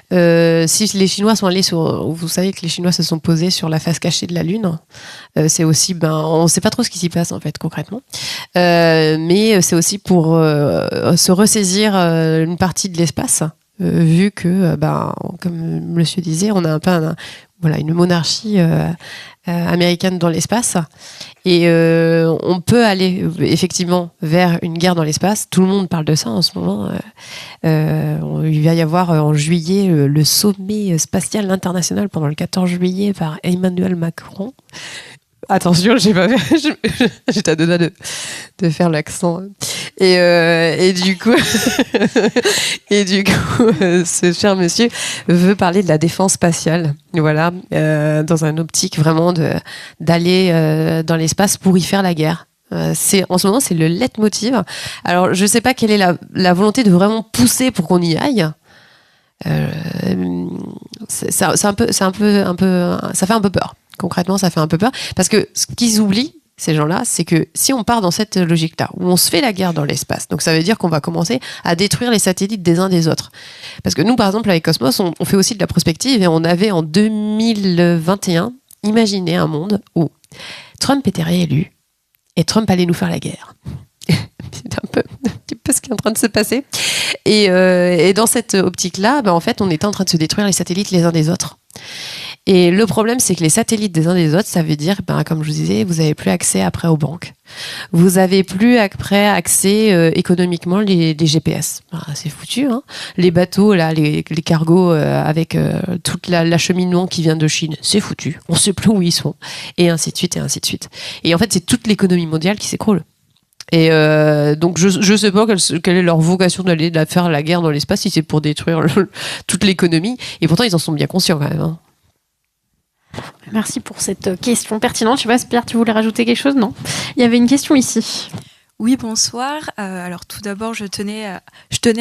si les Chinois sont allés vous savez que les Chinois se sont posés sur la face cachée de la Lune, c'est aussi, on ne sait pas trop ce qui s'y passe en fait concrètement, mais c'est aussi pour se ressaisir une partie de l'espace, vu que, comme monsieur disait, on a un peu une monarchie américaine dans l'espace, et on peut aller effectivement vers une guerre dans l'espace. Tout le monde parle de ça en ce moment. Il va y avoir en juillet le sommet spatial international pendant le 14 juillet par Emmanuel Macron. Attention, j'étais à deux doigts de faire l'accent. Et du coup, ce cher monsieur veut parler de la défense spatiale. Voilà, dans une optique vraiment d'aller dans l'espace pour y faire la guerre. En ce moment, c'est le leitmotiv. Alors, je ne sais pas quelle est la volonté de vraiment pousser pour qu'on y aille. Ça fait un peu peur. Concrètement, ça fait un peu peur. Parce que ce qu'ils oublient, ces gens-là, c'est que si on part dans cette logique-là, où on se fait la guerre dans l'espace, donc ça veut dire qu'on va commencer à détruire les satellites des uns des autres. Parce que nous, par exemple, avec Cosmos, on fait aussi de la prospective, et on avait en 2021 imaginé un monde où Trump était réélu, et Trump allait nous faire la guerre. C'est un petit peu ce qui est en train de se passer. Et dans cette optique-là, en fait, on était en train de se détruire les satellites les uns des autres. Et le problème, c'est que les satellites des uns des autres, ça veut dire, comme je vous disais, vous n'avez plus accès après aux banques. Vous n'avez plus après accès économiquement les GPS. C'est foutu, hein. Les bateaux, là, les cargos avec tout l'acheminement qui vient de Chine, c'est foutu. On ne sait plus où ils sont. Et ainsi de suite, et ainsi de suite. Et en fait, c'est toute l'économie mondiale qui s'écroule. Et donc je sais pas quelle est leur vocation d'aller faire la guerre dans l'espace si c'est pour détruire toute l'économie. Et pourtant, ils en sont bien conscients quand même, hein. Merci pour cette question pertinente. Je sais pas, Pierre, tu voulais rajouter quelque chose? Non. Il y avait une question ici. Oui, bonsoir. Alors tout d'abord, je tenais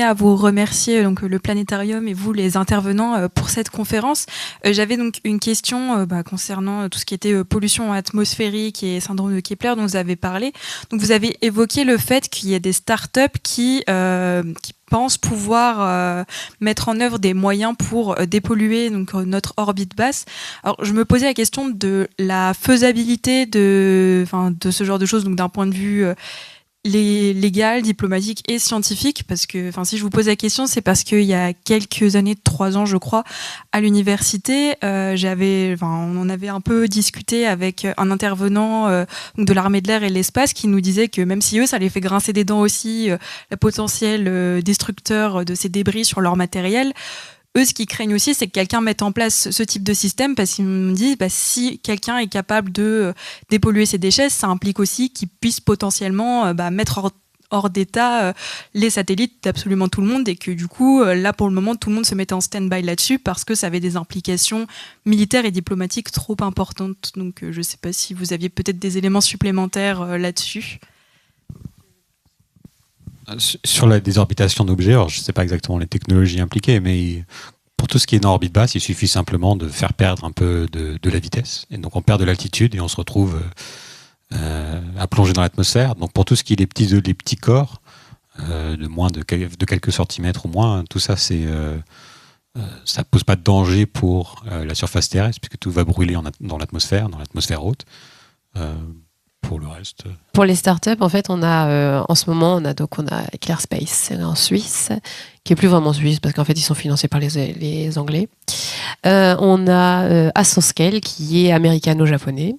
à vous remercier, donc le Planétarium et vous, les intervenants, pour cette conférence. J'avais donc une question concernant tout ce qui était pollution atmosphérique et syndrome de Kepler dont vous avez parlé. Donc vous avez évoqué le fait qu'il y a des startups qui pensent pouvoir mettre en œuvre des moyens pour dépolluer donc notre orbite basse. Alors je me posais la question de la faisabilité de ce genre de choses, donc d'un point de vue légal, diplomatique et scientifique, parce que si je vous pose la question, c'est parce qu'il y a quelques années, 3 ans je crois, à l'université, on en avait un peu discuté avec un intervenant de l'armée de l'air et de l'espace qui nous disait que même si eux, ça les fait grincer des dents aussi, la potentiel destructeur de ces débris sur leur matériel, eux, ce qu'ils craignent aussi, c'est que quelqu'un mette en place ce type de système, parce qu'ils me disent, si quelqu'un est capable de dépolluer ses déchets, ça implique aussi qu'il puisse potentiellement mettre hors d'état les satellites d'absolument tout le monde, et que du coup, là, pour le moment, tout le monde se mettait en stand-by là-dessus, parce que ça avait des implications militaires et diplomatiques trop importantes. Donc, je ne sais pas si vous aviez peut-être des éléments supplémentaires là-dessus. Sur la désorbitation d'objets, alors je ne sais pas exactement les technologies impliquées, mais pour tout ce qui est en orbite basse, il suffit simplement de faire perdre un peu de la vitesse. Et donc on perd de l'altitude et on se retrouve à plonger dans l'atmosphère. Donc pour tout ce qui est les petits corps, de moins de quelques centimètres ou moins, tout ça, ça ne pose pas de danger pour la surface terrestre, puisque tout va brûler dans l'atmosphère haute. Pour le reste. Pour les startups, en fait, on a en ce moment, on a ClearSpace en Suisse, qui est plus vraiment suisse parce qu'en fait, ils sont financés par les Anglais. On a Astroscale qui est américano-japonais.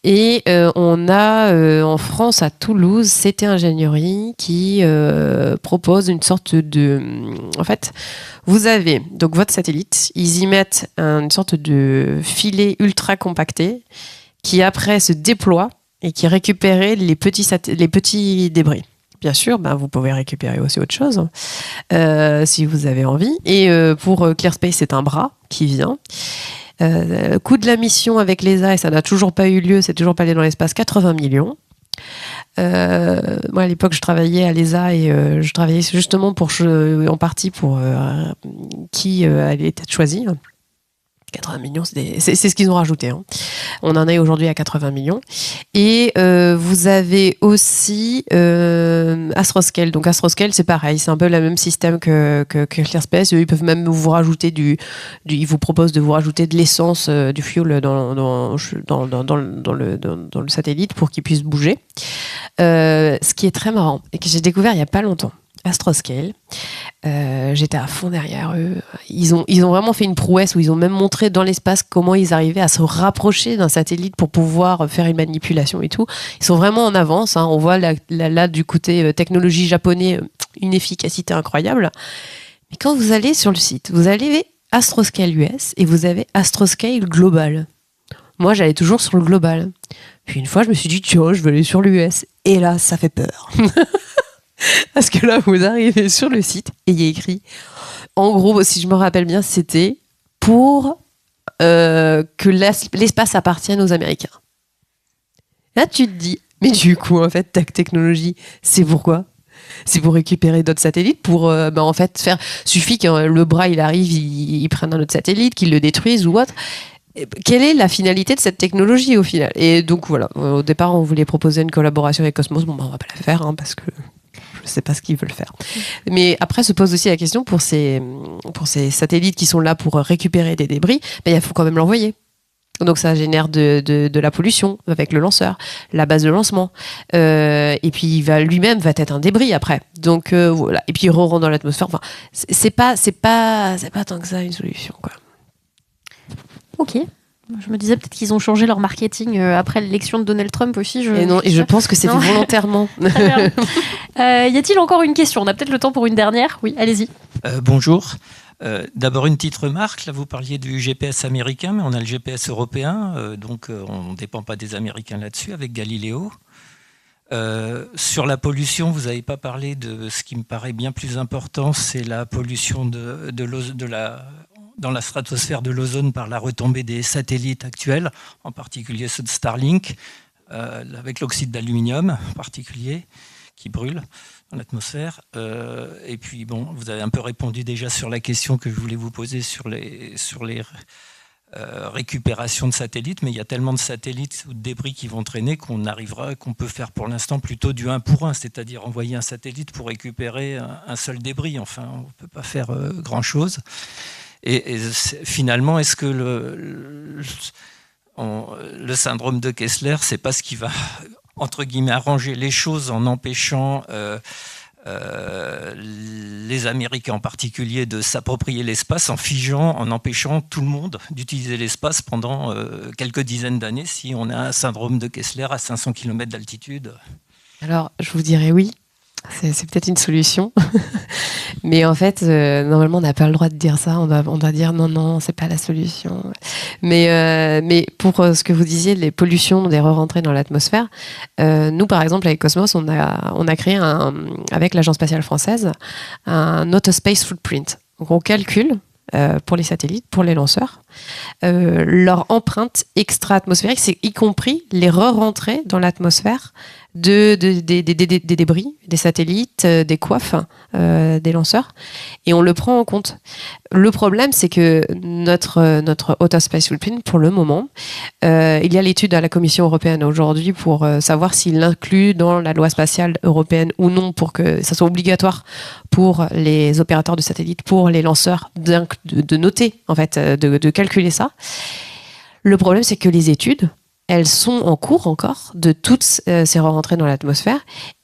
Et on a en France, à Toulouse, CT Ingénierie qui propose une sorte de... En fait, vous avez donc votre satellite, ils y mettent une sorte de filet ultra compacté qui après se déploie et qui récupérait les petits débris. Bien sûr, vous pouvez récupérer aussi autre chose si vous avez envie. Et pour ClearSpace, c'est un bras qui vient. Coût de la mission avec l'ESA, et ça n'a toujours pas eu lieu, c'est toujours pas allé dans l'espace, 80 millions. Moi, à l'époque, je travaillais à l'ESA et je travaillais justement en partie pour qui allait être choisi. 80 millions, c'est ce qu'ils ont rajouté, hein. On en est aujourd'hui à 80 millions. Et vous avez aussi Astroscale. Donc Astroscale, c'est pareil, c'est un peu le même système que ClearSpace. Ils peuvent même vous rajouter ils vous proposent de vous rajouter de l'essence, du fuel dans le satellite pour qu'il puisse bouger. Ce qui est très marrant et que j'ai découvert il n'y a pas longtemps. Astroscale, j'étais à fond derrière eux. Ils ont vraiment fait une prouesse où ils ont même montré dans l'espace comment ils arrivaient à se rapprocher d'un satellite pour pouvoir faire une manipulation et tout. Ils sont vraiment en avance, hein. On voit là du côté technologie japonais une efficacité incroyable. Mais quand vous allez sur le site, vous allez Astroscale US et vous avez Astroscale Global. Moi, j'allais toujours sur le Global. Puis une fois, je me suis dit, tiens, je vais aller sur l'US. Et là, ça fait peur. Parce que là, vous arrivez sur le site et il y a écrit, en gros, si je me rappelle bien, c'était pour que l'espace appartienne aux Américains. Là, tu te dis, mais du coup, en fait, ta technologie, c'est pourquoi ? C'est pour récupérer d'autres satellites, pour en fait suffit que le bras il arrive, il prenne un autre satellite, qu'il le détruise ou autre. Quelle est la finalité de cette technologie au final ? Et donc voilà, au départ, on voulait proposer une collaboration avec Cosmos. Bon, on va pas la faire parce que je sais pas ce qu'ils veulent faire. Mais après se pose aussi la question pour ces satellites qui sont là pour récupérer des débris, il faut quand même l'envoyer. Donc ça génère de la pollution avec le lanceur, la base de lancement. Et puis lui-même va être un débris après. Donc voilà. Et puis il re-rentre dans l'atmosphère. Enfin, c'est pas tant que ça une solution, quoi. Ok. Je me disais peut-être qu'ils ont changé leur marketing après l'élection de Donald Trump aussi. Et je pense que c'est fait volontairement. Très bien. Y a-t-il encore une question? On a peut-être le temps pour une dernière. Oui, allez-y. Bonjour. D'abord une petite remarque, là vous parliez du GPS américain, mais on a le GPS européen, donc on ne dépend pas des Américains là-dessus avec Galileo. Sur la pollution, vous n'avez pas parlé de ce qui me paraît bien plus important, c'est la pollution dans la stratosphère de l'ozone par la retombée des satellites actuels, en particulier ceux de Starlink, avec l'oxyde d'aluminium en particulier, qui brûle dans l'atmosphère. Et puis, bon, vous avez un peu répondu déjà sur la question que je voulais vous poser sur les récupérations de satellites, mais il y a tellement de satellites ou de débris qui vont traîner qu'on peut faire pour l'instant plutôt du 1 pour 1, c'est-à-dire envoyer un satellite pour récupérer un seul débris. Enfin, on ne peut pas faire grand-chose. Et finalement, est-ce que le syndrome de Kessler, c'est pas ce qui va entre guillemets arranger les choses en empêchant les Américains en particulier de s'approprier l'espace, en empêchant tout le monde d'utiliser l'espace pendant quelques dizaines d'années si on a un syndrome de Kessler à 500 km d'altitude? Alors, je vous dirais oui. C'est peut-être une solution. Mais en fait, normalement, on n'a pas le droit de dire ça. On doit dire non, c'est pas la solution. Mais pour ce que vous disiez, les pollutions des re-rentrées dans l'atmosphère, nous, par exemple, avec Cosmos, on a créé, avec l'Agence spatiale française, un Autospace Footprint. Donc, on calcule pour les satellites, pour les lanceurs, leur empreinte extra-atmosphérique, c'est y compris les re-rentrées dans l'atmosphère des débris, des satellites, des coiffes, des lanceurs, et on le prend en compte. Le problème, c'est que notre Autospace Footprint, pour le moment, il y a l'étude à la Commission européenne aujourd'hui pour savoir s'il l'inclut dans la loi spatiale européenne ou non, pour que ça soit obligatoire pour les opérateurs de satellites, pour les lanceurs, de noter, en fait, de calculer ça. Le problème, c'est que les études, elles sont en cours encore de toutes ces rentrées dans l'atmosphère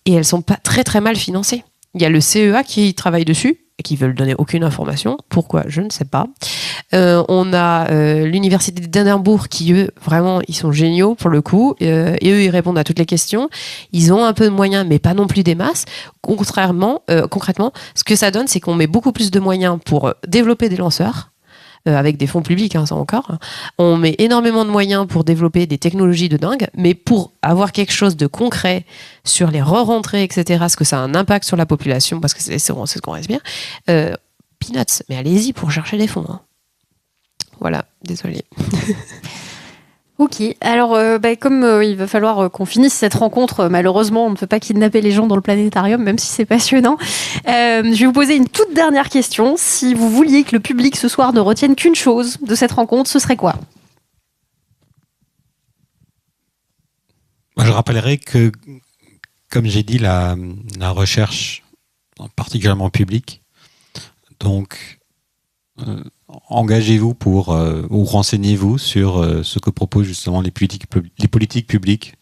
et elles sont pas très très mal financées. Il y a le CEA qui travaille dessus et qui veut donner aucune information. Pourquoi? Je ne sais pas. On a l'université d'Édimbourg qui, eux, vraiment, ils sont géniaux pour le coup. Et eux, ils répondent à toutes les questions. Ils ont un peu de moyens, mais pas non plus des masses. Concrètement, ce que ça donne, c'est qu'on met beaucoup plus de moyens pour développer des lanceurs, avec des fonds publics, ça encore. On met énormément de moyens pour développer des technologies de dingue, mais pour avoir quelque chose de concret sur les re-rentrées, etc., ce que ça a un impact sur la population, parce que c'est ce qu'on respire, peanuts, mais allez-y pour chercher des fonds. Voilà, désolé. Ok, alors comme il va falloir qu'on finisse cette rencontre, malheureusement on ne peut pas kidnapper les gens dans le planétarium, même si c'est passionnant. Je vais vous poser une toute dernière question. Si vous vouliez que le public ce soir ne retienne qu'une chose de cette rencontre, ce serait quoi? Moi, je rappellerai que, comme j'ai dit, la recherche, particulièrement publique, donc engagez-vous ou renseignez-vous sur ce que proposent justement les politiques publiques,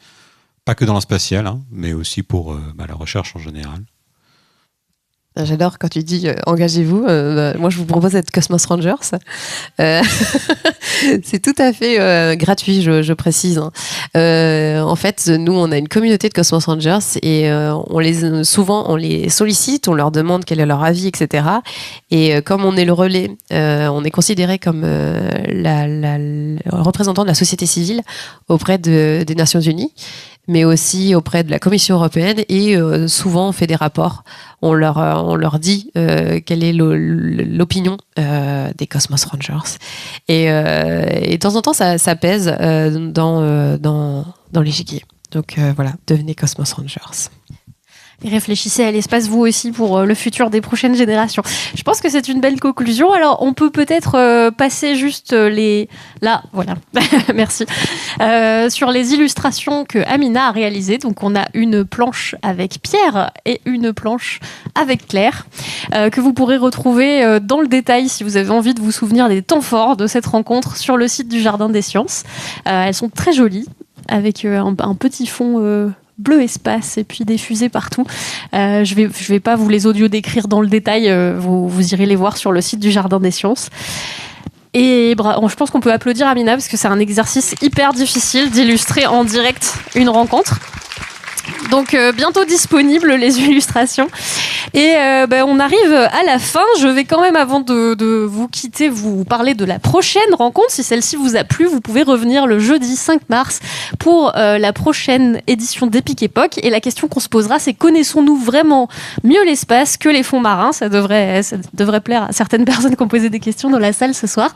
pas que dans le spatial, mais aussi pour la recherche en général. J'adore quand tu dis engagez-vous. Moi, je vous propose d'être Cosmos Rangers. C'est tout à fait gratuit, je précise. En fait, nous, on a une communauté de Cosmos Rangers et souvent, on les sollicite, on leur demande quel est leur avis, etc. Et comme on est le relais, on est considéré comme le représentant de la société civile auprès des Nations Unies, mais aussi auprès de la Commission européenne, et souvent on fait des rapports. On leur dit quelle est l'opinion des Cosmos Rangers. Et de temps en temps, ça pèse dans l'échiquier. Donc voilà, devenez Cosmos Rangers. Et réfléchissez à l'espace vous aussi pour le futur des prochaines générations. Je pense que c'est une belle conclusion. Alors on peut peut-être passer juste là, voilà, merci, sur les illustrations que Amina a réalisées. Donc on a une planche avec Pierre et une planche avec Claire que vous pourrez retrouver dans le détail si vous avez envie de vous souvenir des temps forts de cette rencontre sur le site du Jardin des Sciences. Elles sont très jolies avec un petit fond bleu espace et puis des fusées partout. Je vais pas vous les audio décrire dans le détail, vous irez les voir sur le site du Jardin des Sciences. Et je pense qu'on peut applaudir Amina parce que c'est un exercice hyper difficile d'illustrer en direct une rencontre. Donc bientôt disponibles les illustrations. Et on arrive à la fin. Je vais quand même, avant de vous quitter, vous parler de la prochaine rencontre. Si celle-ci vous a plu, vous pouvez revenir le jeudi 5 mars pour la prochaine édition d'Epic Époque. Et la question qu'on se posera, c'est connaissons-nous vraiment mieux l'espace que les fonds marins? Ça devrait plaire à certaines personnes qui ont posé des questions dans la salle ce soir.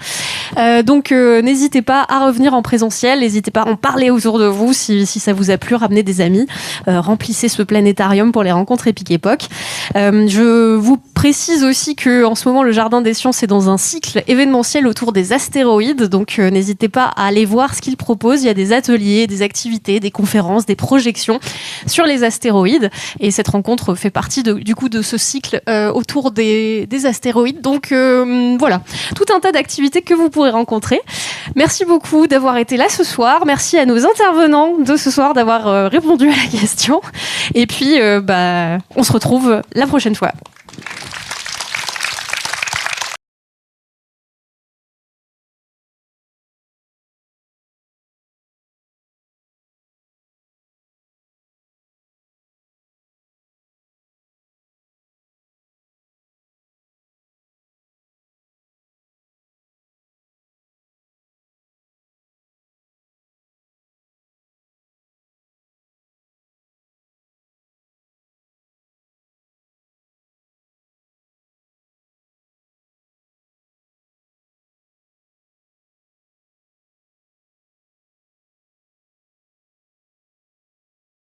Donc n'hésitez pas à revenir en présentiel. N'hésitez pas à en parler autour de vous si ça vous a plu. Ramenez des amis. Remplissez ce planétarium pour les rencontres Epic Époque. Je vous précise aussi que en ce moment le Jardin des Sciences est dans un cycle événementiel autour des astéroïdes, donc n'hésitez pas à aller voir ce qu'il propose. Il y a des ateliers, des activités, des conférences, des projections sur les astéroïdes, et cette rencontre fait partie du coup de ce cycle autour des astéroïdes. Donc voilà, tout un tas d'activités que vous pourrez rencontrer. Merci beaucoup d'avoir été là ce soir. Merci à nos intervenants de ce soir d'avoir répondu à la question. Et puis on se retrouve la prochaine fois.